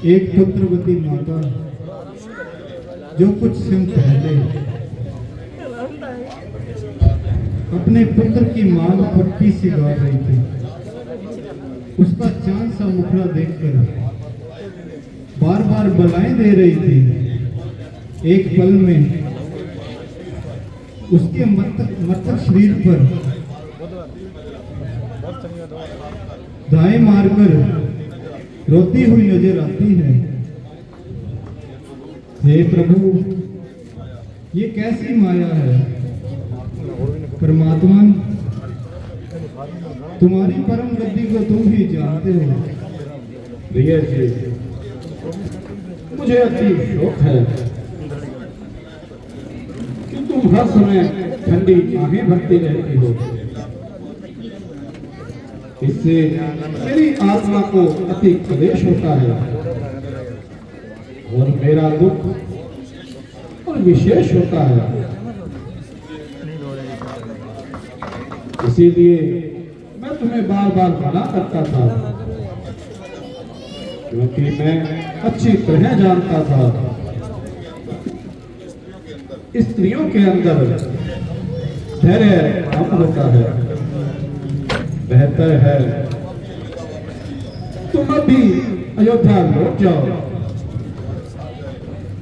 एक पुत्रवती माता जो कुछ समय पहले अपने पुत्र की मांग पट्टी से गा रही थी उसका चांद सा मुखड़ा देखकर बार बार बलाएं दे रही थी एक पल में उसके मस्तक शरीर पर दाएं मारकर रोती हुई नजर आती है हे प्रभु ये कैसी माया है परमात्मा तुम्हारी परम गति को तुम ही जानते हो भैया जी मुझे अति शौक है कि तुम हर समय ठंडी आहें भरती रहती हो इससे मेरी आत्मा को अति क्लेश होता है और मेरा दुख और विशेष होता है। इसीलिए मैं तुम्हें बार बार मना करता था, क्योंकि मैं अच्छी तरह जानता था स्त्रियों के अंदर धैर्य कम होता है। बेहतर है तुम अभी अयोध्या लौट जाओ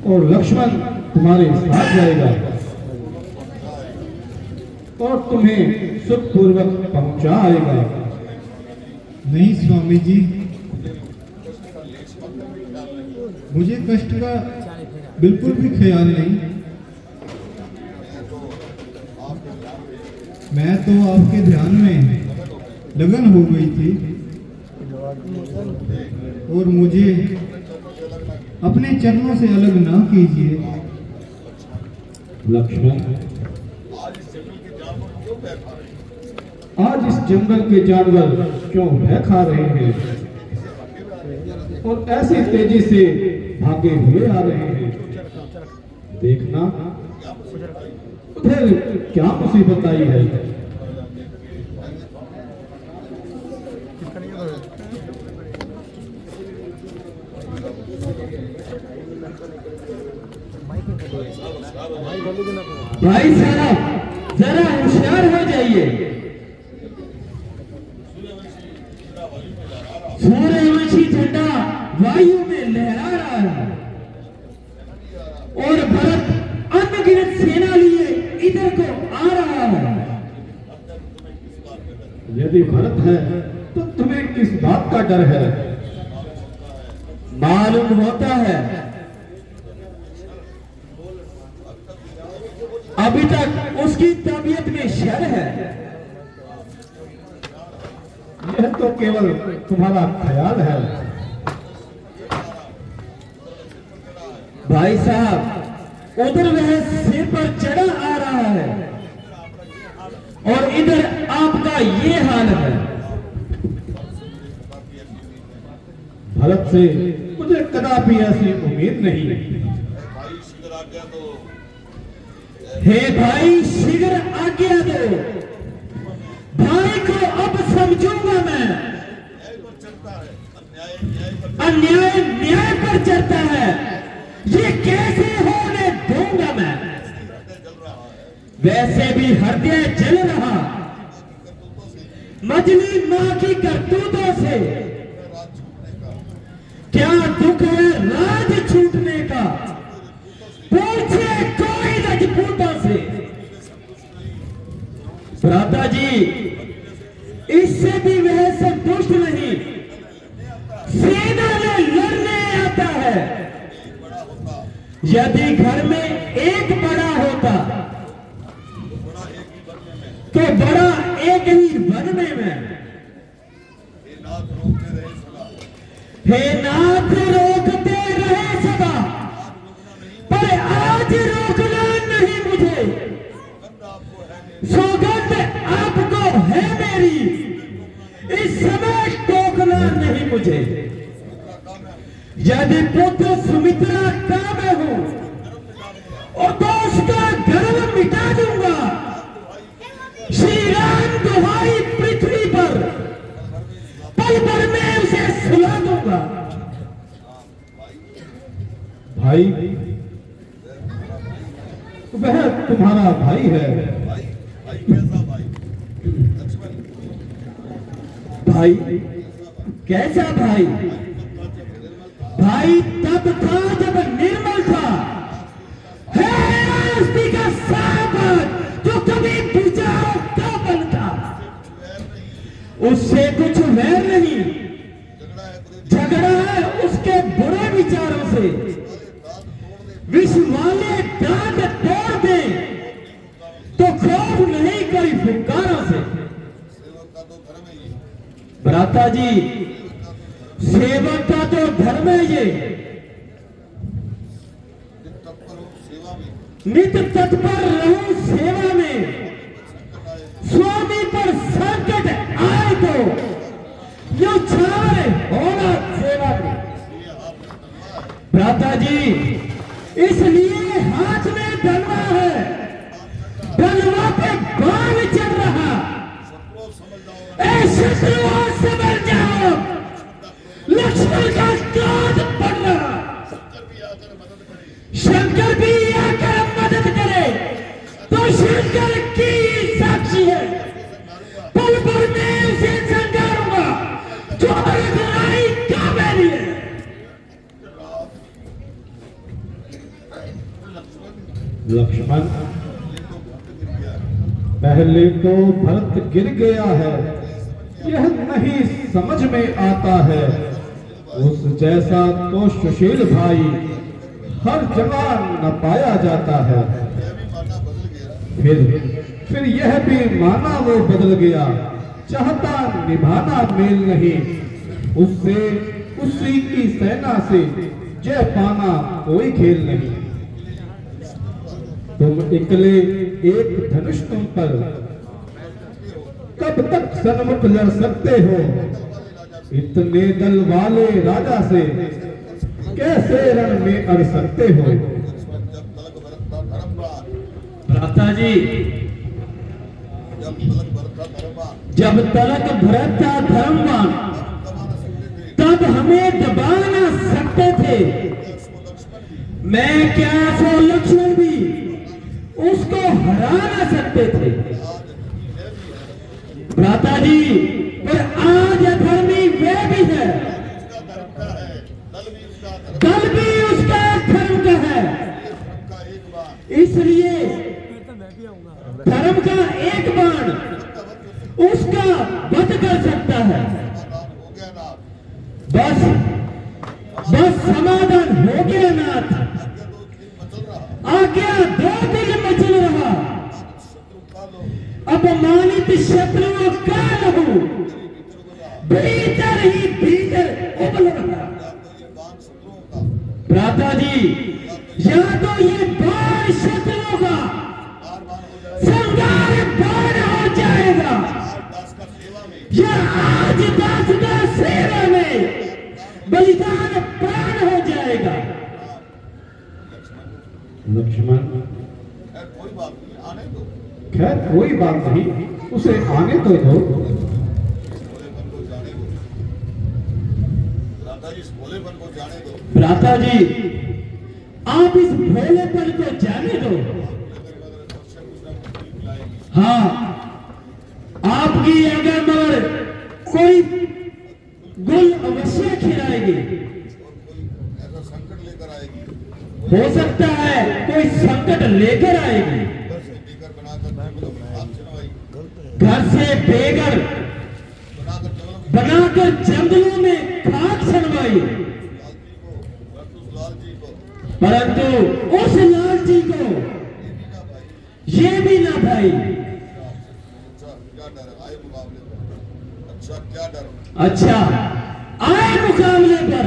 और लक्ष्मण तुम्हारे साथ जाएगा और तुम्हें सुखपूर्वक पहुंचा आएगा। नहीं स्वामी जी, मुझे कष्ट का बिल्कुल भी ख्याल नहीं। मैं तो आपके ध्यान में लगन हो गई थी और मुझे अपने चरणों से अलग ना कीजिए। लक्ष्मण, आज इस जंगल के जानवर क्यों भय खा रहे हैं और ऐसी तेजी से भागे हुए आ रहे हैं? देखना उधर क्या मुसीबत आई है। भाई साहब जरा होशियार हो जाइए। सूर्यवंशी झंडा वायु में लहरा रहा है और भरत अनगिनत सेना लिए इधर को आ रहा है। यदि भरत है तो तुम्हें किस बात का डर है? मालूम होता है अभी तक उसकी तबीयत में शर है। यह तो केवल तुम्हारा ख्याल है। भाई साहब उधर वह सिर पर चढ़ा आ रहा है और इधर आपका ये हाल है। भरत से मुझे कदापि ऐसी उम्मीद नहीं। हे भाई शीघ्र आज्ञा दो, भाई को अब समझूंगा मैं। अन्याय न्याय पर चलता है, ये कैसे होने दूंगा मैं। वैसे भी हृदय जल रहा मजली मां की करतूतों से। क्या दुख है राज छूटने का, पूछे कोई रजपूतों से। भ्राता जी इससे भी वह संतुष्ट नहीं, सेना में लड़ने आता है। यदि घर में एक बड़ा होता तो बड़ा एक ही बनने में। हे नाथ रोकते रहे सदा, पर आज रोकना नहीं मुझे। सौगंध आपको है मेरी, इस समय टोकना नहीं मुझे। यदि पुत्र सुमित्रा का मैं हूं और तो उसका गर्व मिटा दूंगा। श्री राम दुहाई पृथ्वी पर पल भर में उसे सुला दूंगा। भाई वह तुम्हारा भाई है। भाई कैसा भाई? भाई तब था जब निर्मल था, है अस्थि का साबत जो कभी बुझाओ का बल था। उससे कुछ वैर नहीं, झगड़ा है उसके बुरे विचारों से। विष वाले दांत तोड़ दे तो खौफ नहीं कोई फुकारों से। भ्राता जी सेवक का तो धर्म है ये, नित तत्पर रहूं सेवा में। स्वामी पर संकट आए तो न्यौछावर होना सेवा में। भ्राता जी, इसलिए हाथ में डलवा है, डलवा पे बाण चल रहा। ऐ शत्रुओं समझ जाओ, लक्ष्मण का क्रोध बढ़ रहा। शंकर भी आकर मदद करे तो शंकर की साक्षी है, पल भर में उसे संगारूंगा जो लड़ाई कावेरी है। लक्ष्मण, पहले तो भरत गिर गया है, यह नहीं समझ में आता है। उस जैसा तो सुशील भाई हर जगह न पाया जाता है। फिर यह भी माना वो बदल गया, चाहता निभाना मेल नहीं, उससे उसी की सेना से जय पाना कोई खेल नहीं। तुम इकले एक धनुष तुम पर कब तक सन्मुख लड़ सकते हो? इतने दल वाले राजा से कैसे रण में अड़ सकते हो? भ्राता जी, जब तलक भरत था धर्मवान, तब हमें दबा ना सकते थे। मैं क्या सो लक्ष्मण भी उसको हरा ना सकते थे। भ्राता जी, पर आज अधर्मी वे भी है, दल भी उसका धर्म का है। इसलिए धर्म का एक बाण उसका वध कर सकता है। बस समाधान हो गया नाथ, आज्ञा 2 दिन मचल रहा। अपमानित शत्रुओं का लहू भीतर ही भीतर उबल रहा। भ्राता जी, या तो ये बाण शत्रुओं का संगार बाण हो जाएगा, या आज दास का सेवा में बलिदान प्राण हो जाएगा। लक्ष्मण, खैर कोई बात नहीं, उसे आने तो दो। भ्राता जी, आप इस भोलेपन को जाने दो। हाँ, आपकी अगर मगर कोई गुल अवश्य खिलाएगी। हो सकता है कोई संकट लेकर आएगी। घर से बेघर बनाकर जंगलों में खाक छनवाई, परंतु उस लालची को ये भी ना भाई। अच्छा, आए मुकाबले पर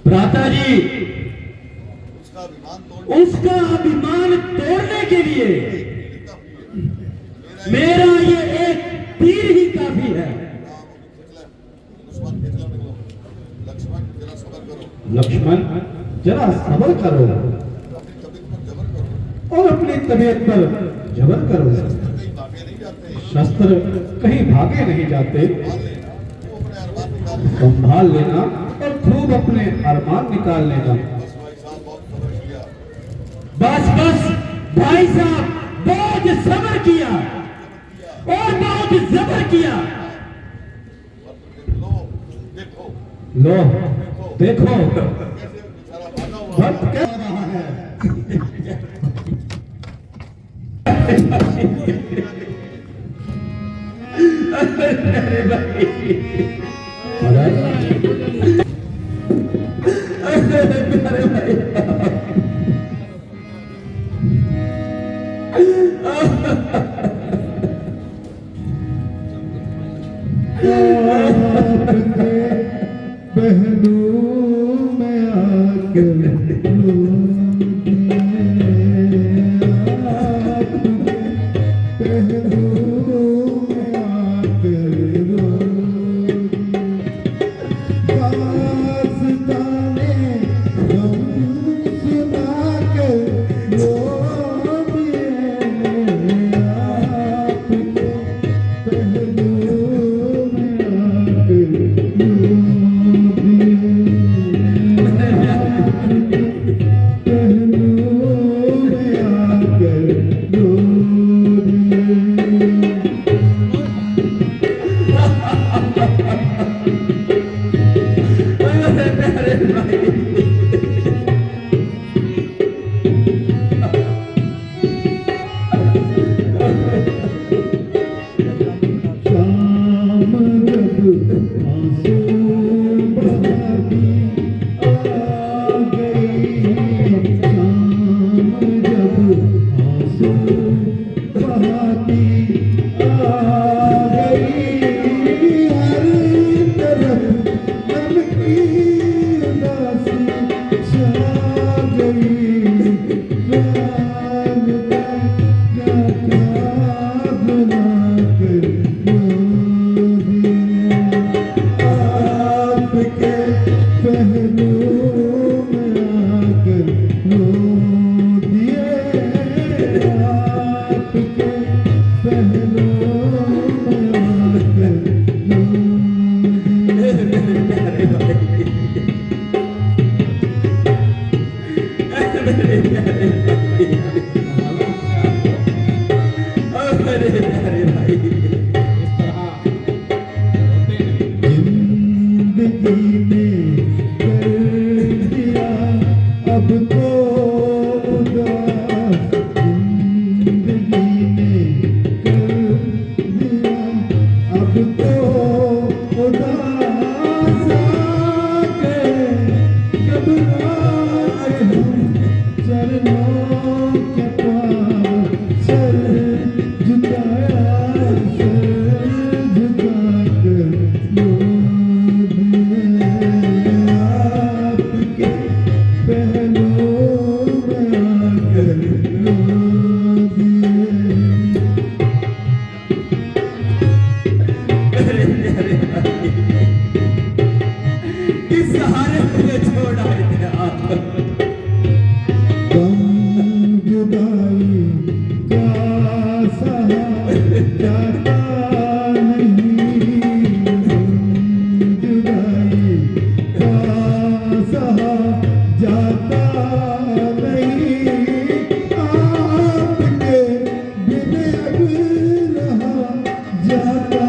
भ्राता जी, उसका अभिमान तोड़ने के लिए मेरा ये एक तीर ही काफी है। लक्ष्मण, जरा सब्र करो और अपनी तबीयत पर जबर करो। शस्त्र कहीं भागे नहीं जाते। संभाल लेना और खूब अपने अरमान निकाल लेना। बस भाई साहब, बहुत सब्र किया और बहुत जबर किया। लो देखो भक्त क्या रहा है। अरे भाई, अरे भाई, पहलू में आकर जुदाई का सहा जाता नहीं, जुदाई का सहा जाता नहीं, आपके बिन अब रहा जाता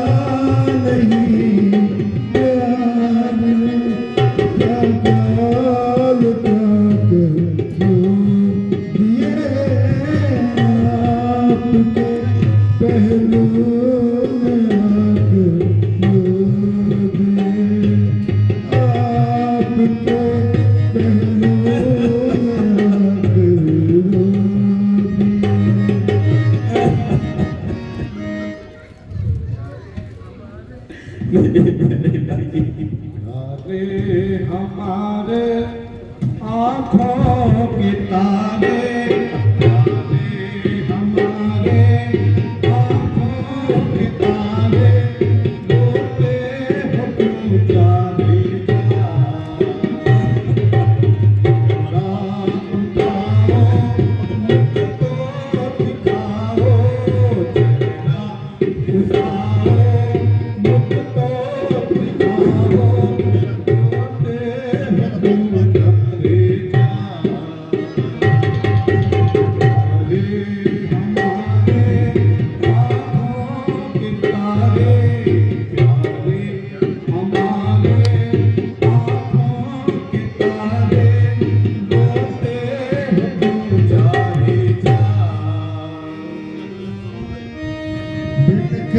नहीं, प्यार में क्या काल तक दिए आपके पहलू में आके दिए, आपके पहलू में आके तारे हमारे आँखों के तारे, तारे हमारे आँखों के तारे, रोते हो क्यों जाने जा, रात उठाओ मुझको दिखाओ, चेहरा उठाओ मुझको दिखाओ,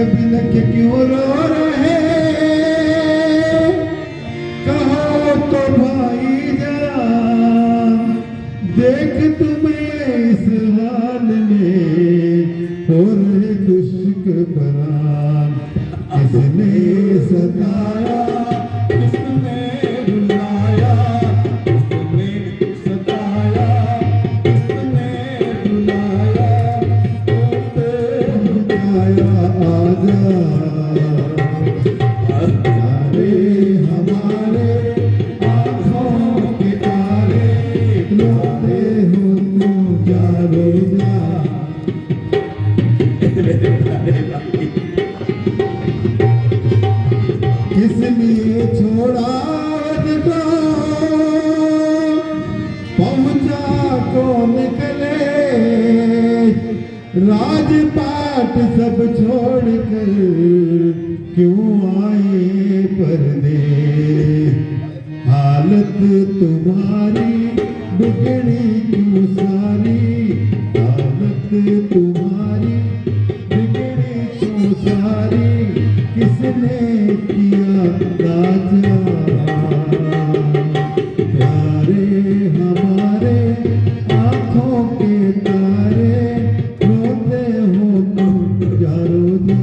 बिलख क्यों रो रहे, कहो तो भाई जरा, देख तुम्हें इस हाल में हो रहे दुश्मनान, किसने सताया किसने रुलाया, किसने सताया किसने रुलाया, आया आजा, तारे हमारे आँखों के तारे, रोते हो तुम जानो जा, किस लिए छोड़ा वजदा, पहुँचा कौन निकले, राजपाट सब छोड़कर क्यों आए परदेस, हालत तुम्हारी बिगड़ी क्यों सारी, हालत तुम्हारी बिगड़ी क्यों सारी, किसने किया राजा, प्यारे हमारे आँखों के तारे, रोते हो तुम जारो जा।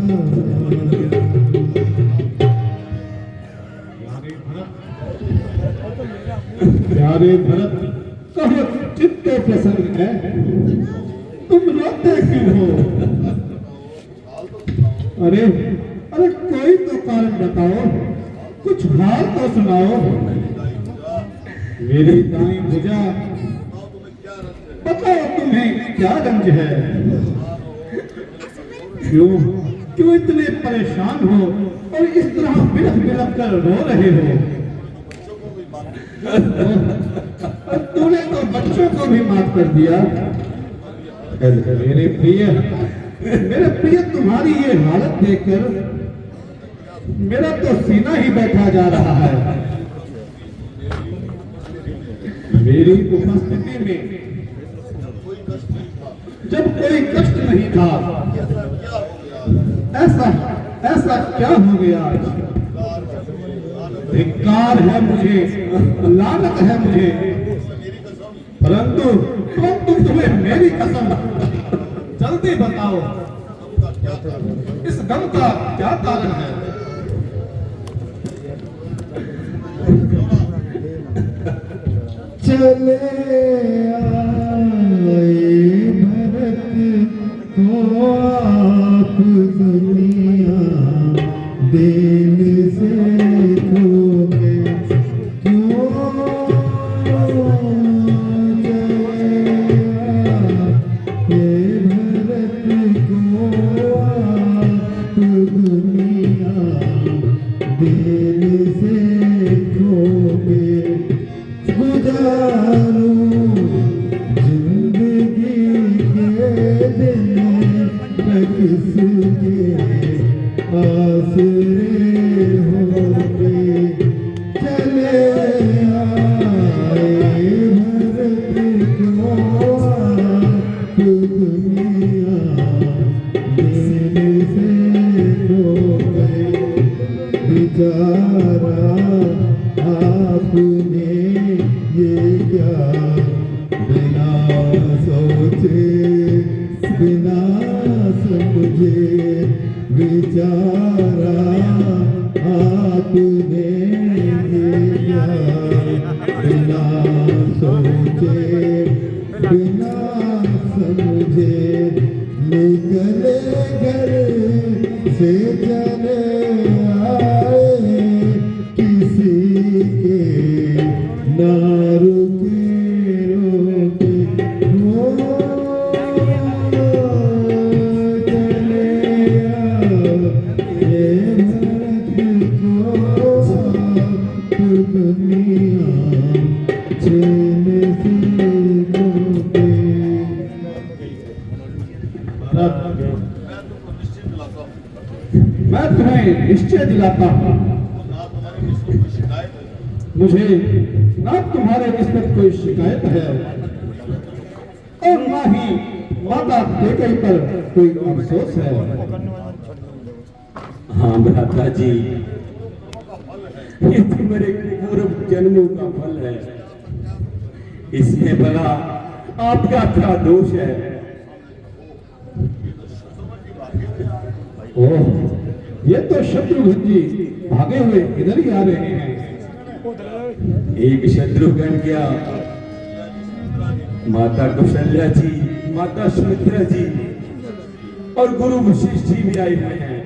प्यारे भरत, कहो चित्ते प्रसन्न है, तुम रोते क्यों हो? अरे अरे कोई तो कारण बताओ, कुछ हाल तो सुनाओ। मेरी दाईं भुजा, बताओ तुम्हें क्या रंज है, क्यों क्यों इतने परेशान हो और इस तरह बिलख बिलख कर रो रहे हो? तूने तो बच्चों को भी माफ कर दिया। मेरे प्रिय तुम्हारी ये हालत देखकर मेरा तो सीना ही बैठा जा रहा है। मेरी उपस्थिति में जब कोई कष्ट नहीं था, ऐसा क्या हो गया आज? धिक्कार है मुझे, लानत है मुझे, परंतु तुम्हें मेरी कसम, जल्दी बताओ इस गम का क्या कारण है? चले आए भरत को आप दुनिया दिल से खोगे, क्यों चले आए किसके आसरे होके चले आए भरत को आप दुनिया देने से खो गए बेचारा आपने ये क्या बिना सोचे बिना समझे बेचारा आपने ये क्या बिना सोचे बिना समझे निकले घर से चले आए किसी के ना रुके रोके वो चले आए भरत को दुनिया चैन से रोके। मैं तुम्हें निश्चय दिलाता हूँ मुझे ना तुम्हारे किस्मत कोई शिकायत है और ना ही माता बेटे पर कोई अफसोस है। हाँ भ्राता जी, ये तो मेरे पूर्व जन्मों का फल है, इसमें भला आपका क्या दोष है? ओह, ये तो शत्रुघ्न जी भागे हुए इधर ही आ रहे हैं। एक शत्रुघ्न क्या, माता कौशल्या जी, माता सुमित्रा जी और गुरु वशिष्ठ जी भी आए हुए हैं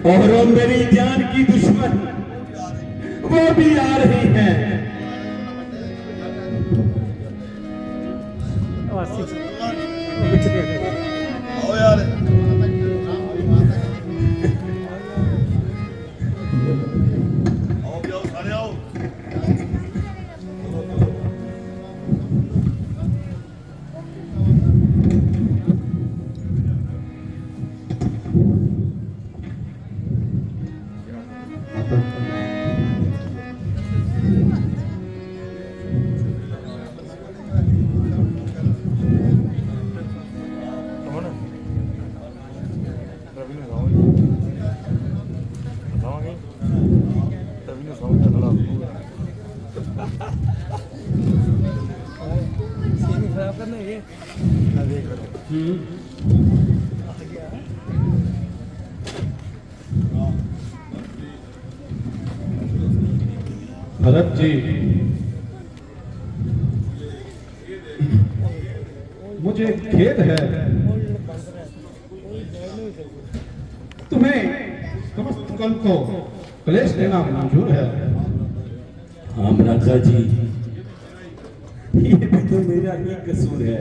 और वो मेरी जान की दुश्मन वो भी आ रही हैं। आओ यार आओ भी आओ सारे आओ। भरत जी, मुझे खेद है, तुम्हें समस्त कल को क्लेश देना मंजूर है। हाँ भ्राता जी, ये भी तो मेरा ही कसूर है।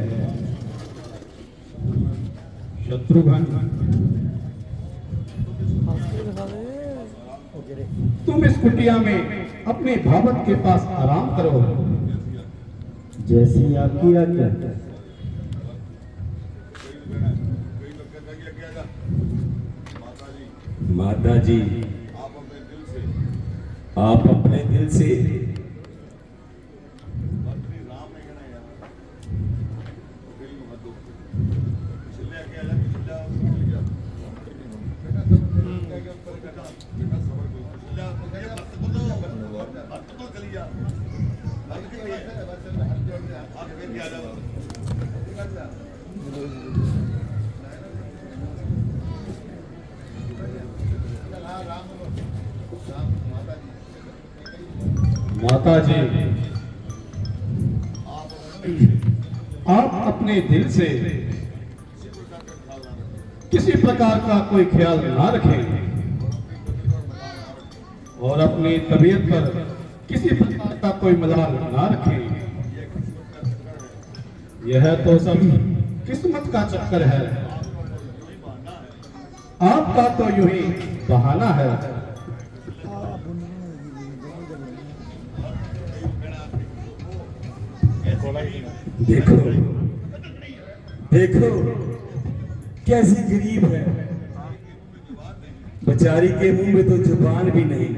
शत्रुघ्न, तुम इस कुटिया में अपने भावत के पास आराम करो। जैसी आपकी आज्ञा। माता जी, आप अपने दिल से माता जी, आप अपने दिल से किसी प्रकार का कोई ख्याल ना रखें और अपनी तबीयत पर किसी प्रकार का कोई मलाल ना रखें। यह तो सब किस्मत का चक्कर है, आपका तो यूं ही बहाना है। देखो देखो, कैसी गरीब है, बेचारी के मुंह में तो जुबान भी नहीं।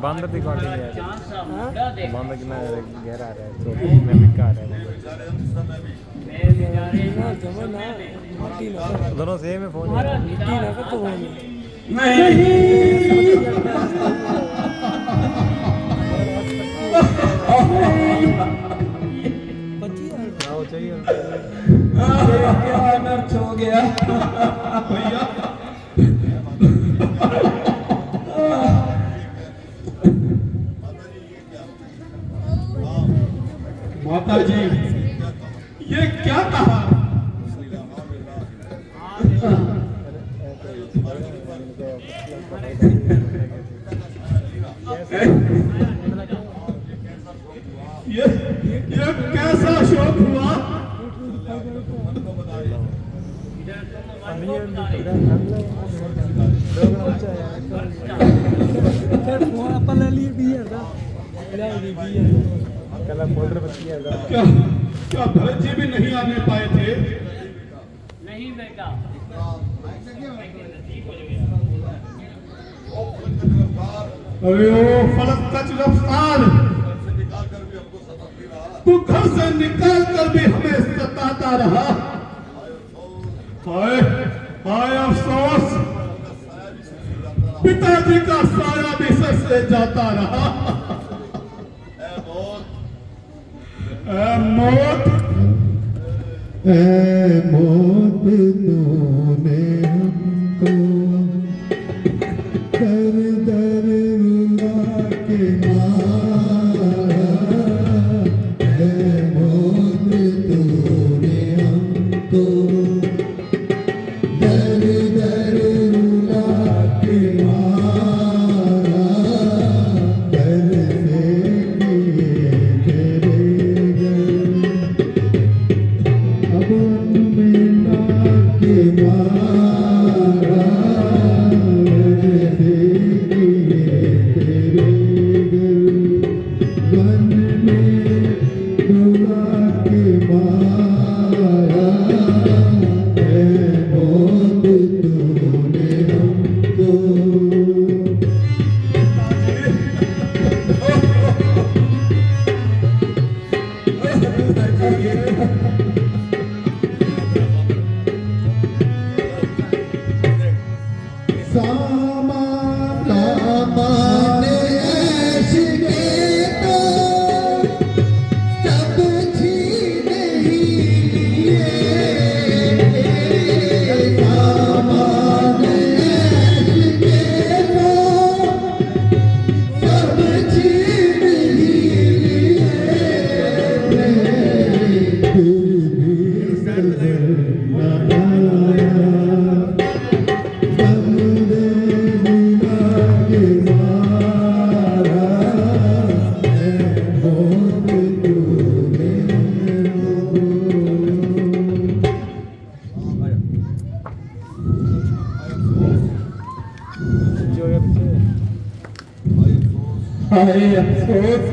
बंद की क्वालिटी है, बंद कितना गहरा आ रहा है, तो में बिका आ रहा है। दोनों सेम है फोन। चाहिए क्या अनर्थ हो गया भैया। माता जी ये क्या कहा? ये कैसा शौक हुआ? क्या क्या भरत जी भी नहीं आने पाए थे? नहीं बेटा, अरे ओ फलक कच रफ्तार, तू घर से निकाल कर भी हमें सताता रहा। हाय हाय अफसोस, पिताजी का साया भी सर से जाता रहा। ऐ मौत, ऐ मौत तूने हमको दर दर रुला के मारा। ऐ मौत तूने हमको दर दर रुला के मारा। दर से किए तेरे घर अब मिला के मारा। दर से किए तेरे घर वन में डुला के मारा। ऐ मौत तूने हमको सामान ऐश के तो सब छीन ही लिए। सामान ऐश के तो सब छीन ही लिए। फिर भी सबर न आया। बंदे बुला के मारा। ऐ मौत तूने जो है हाय अफसोस,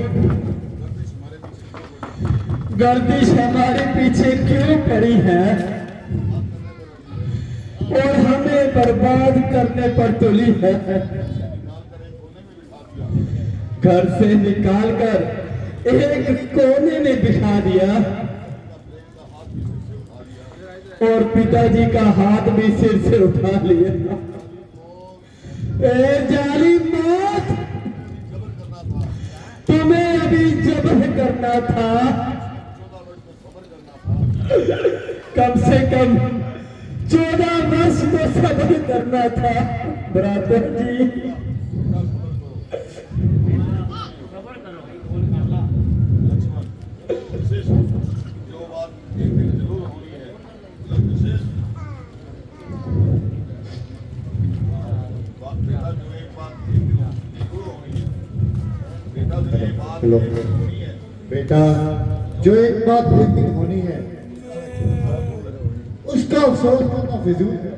गर्दिश हमारे पीछे क्यों पड़ी है और हमें बर्बाद करने पर तुली है। घर से निकाल कर एक कोने में बिठा दिया और पिताजी का हाथ भी सिर से उठा लिया। ए जाली मौत, तुम्हें अभी जबर करना था, कम से कम 14 वर्ष तो सब्र करना था ब्रादर जी। जो बात एक दिन जरूर होनी है, विशेष बात बेटा, जो एक बात एक दिन जरूर चलो बेटा, जो एक बात एक दिन होनी है उसका अफसोस करना फिजूल है,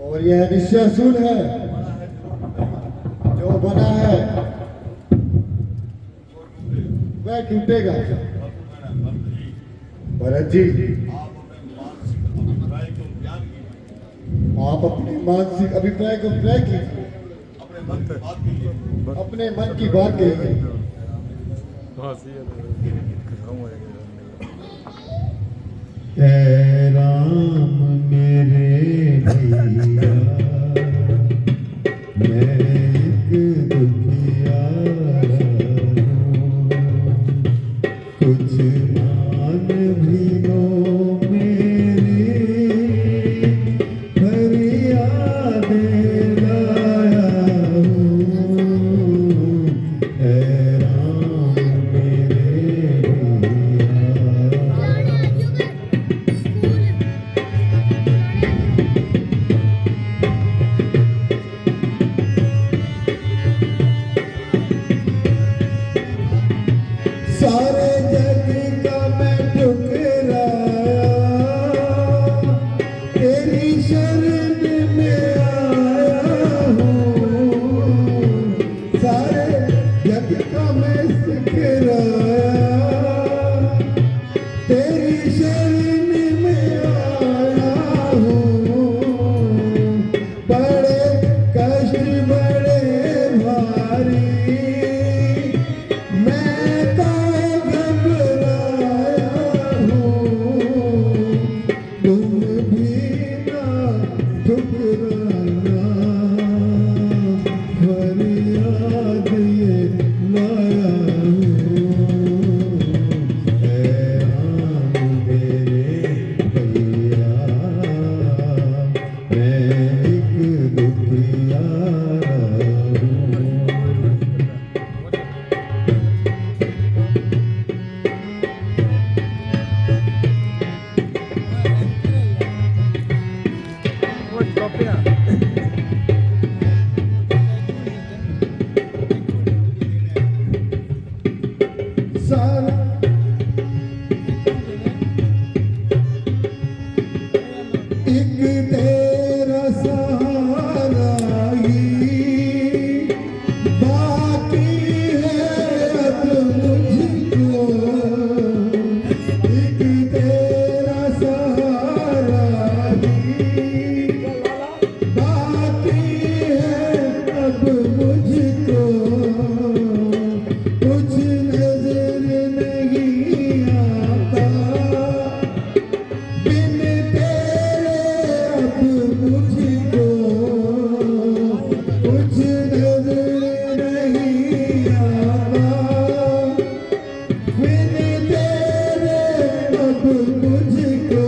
और यह निश्चय असूल है, जो बना है वह टूटेगा। भरत जी, आप अपने मानसिक अभिप्राय को तय कीजिए, अपने मन की बात कहिए। ऐ राम मेरे भैया, मैं एक दुखिया हूँ, कुछ मान भी लो मेरी फरियाद लाया हूँ। ऐ राम मेरे भैया, सारे जग का मैं ठुकराया, तेरी शरण में आया हूँ। सारे जग का मैं सिखराया, तेरी शरण में आया हूँ। बड़े कष्ट बड़े भारी मैं तो घबराया हूँ, तुम भी ना ठुकराना, फरियाद ये लाया हूँ। ऐ राम मेरे भैया, मैं एक दुखिया हूँ। सारा एक तेरा सहारा ही बाकी है अब मुझको, एक तेरा सहारा ही बाकी है अब मुझको। कुछ नजर नहीं आता बिन तेरे अब मुझको, कुछ नजर नहीं आता बिन तेरे अब मुझको।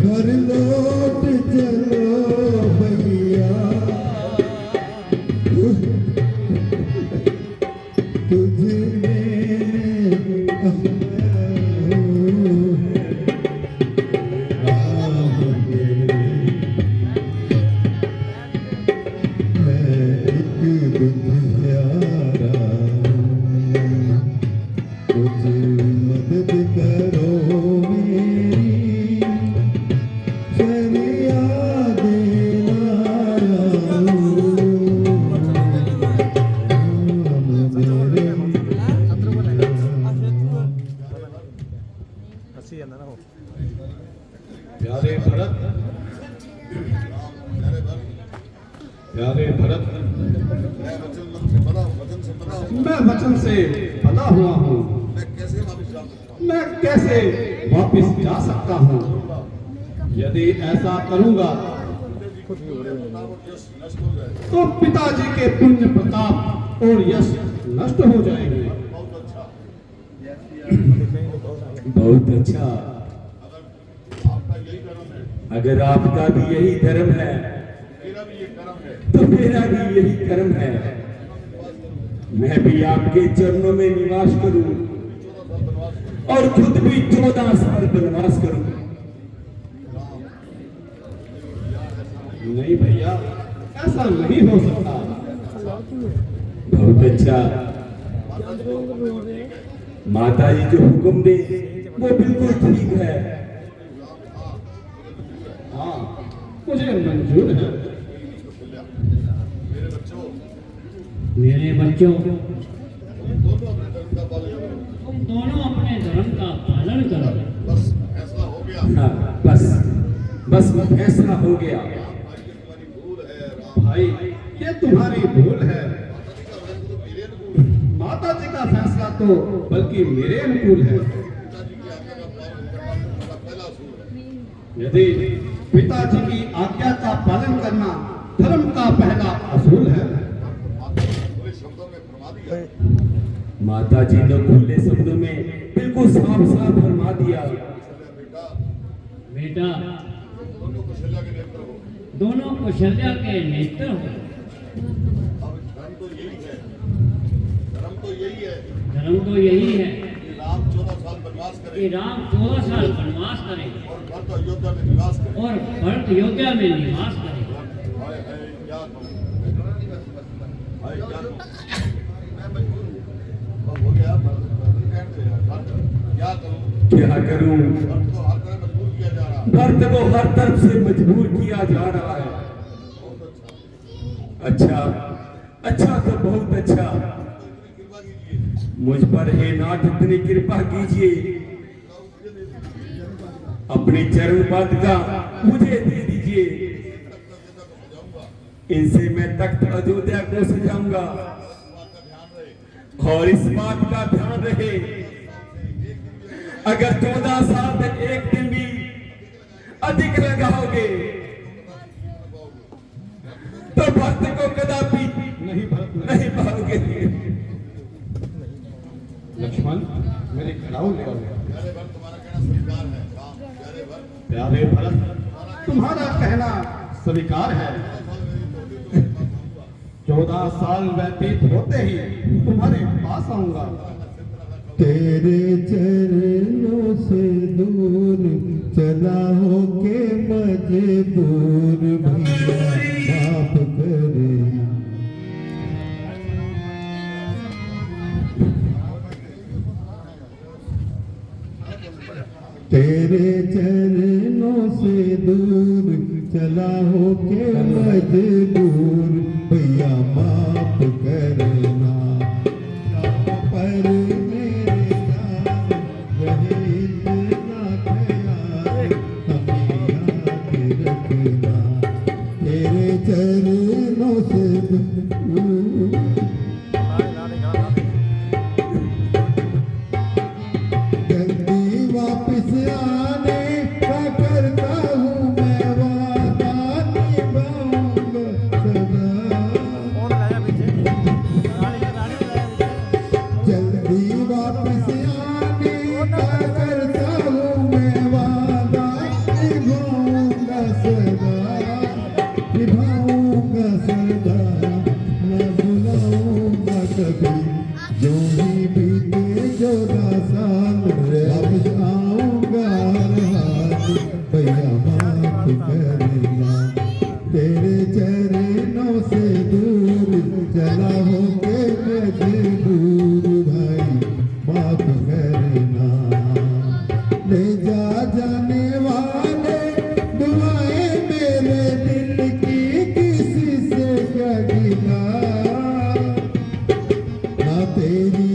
घर लौट चलो भैया, तुझे मदद करो मेरी, फरियाद लाया हंसी जाता ना हो। प्यारे भरत, प्यारे भरत, मैं वचन से बंधा हुआ हूँ, मैं कैसे वापस जा सकता हूँ? यदि ऐसा करूँगा तो पिताजी के पुण्य प्रताप और यश नष्ट हो जाएंगे। बहुत अच्छा, अगर आपका भी यही धर्म है तो मेरा भी यही कर्म है। मैं भी आपके चरणों में निवास करूं और खुद भी 14 साल वनवास करूं। नहीं भैया, ऐसा नहीं हो सकता। बहुत अच्छा। माता जी जो हुक्म दे वो बिल्कुल ठीक है। हाँ, मुझे मंजूर है। मेरे बच्चों, तुम दोनों अपने धर्म का पालन करो। हाँ, बस फैसला हो गया। भाई ये तुम्हारी भूल है। माता जी का फैसला तो बल्कि मेरे अनुकूल है। यदि पिताजी की आज्ञा का पालन करना धर्म का पहला असूल है। माता जी ने खुले शब्दों में बिल्कुल साफ साफ फरमा दिया। बेटा, दोनों कौशल्या के नेत्र हो। धर्म तो यही है कि राम 14 साल वनवास करें और भरत अयोध्या में निवास करें। क्या करूं? भरत को हर तरफ से मजबूर किया जा रहा है। अच्छा तो बहुत अच्छा। मुझ पर हे नाथ इतनी कृपा कीजिए, अपनी चरण पादुका मुझे दे दीजिए। इनसे मैं तख्त अयोध्या को सजाऊंगा और इस बात का ध्यान रहे, अगर 14 साल में एक दिन भी अधिक लगाओगे तो भक्त को कदापि नहीं पाओगे। लक्ष्मण, मेरे खड़ाऊ ले आओ। प्यारे भरत, तुम्हारा कहना स्वीकार है। 14 साल व्यतीत होते ही तुम्हारे पास आऊंगा। तेरे चरणों से दूर चला हो के मजबूर भैया माफ करे। तेरे चरणों से दूर चला हो के मजबूर भैया माफ करना। पर मेरे यार रहे इतना ख्याल हमें याद रखना। तेरे चरणों से दूर जल्दी वापिस आने का करता हूँ मैं वादा, निभाऊंगा सदा। जल्दी वापिस आने का करता हूँ मैं वादा, निभाऊंगा सदा, निभाऊंगा सदा। न भुलाऊंगा कभी जो ही बीते 14 साल, वापिस आऊंगा हर हाल भैया माफ करना। तेरे चरणों से दूर चला हो के मजबूर भाई माफ करना। ले जाने वाले दुआएं मेरे दिल की किसी से क्या गिला। ना तेरी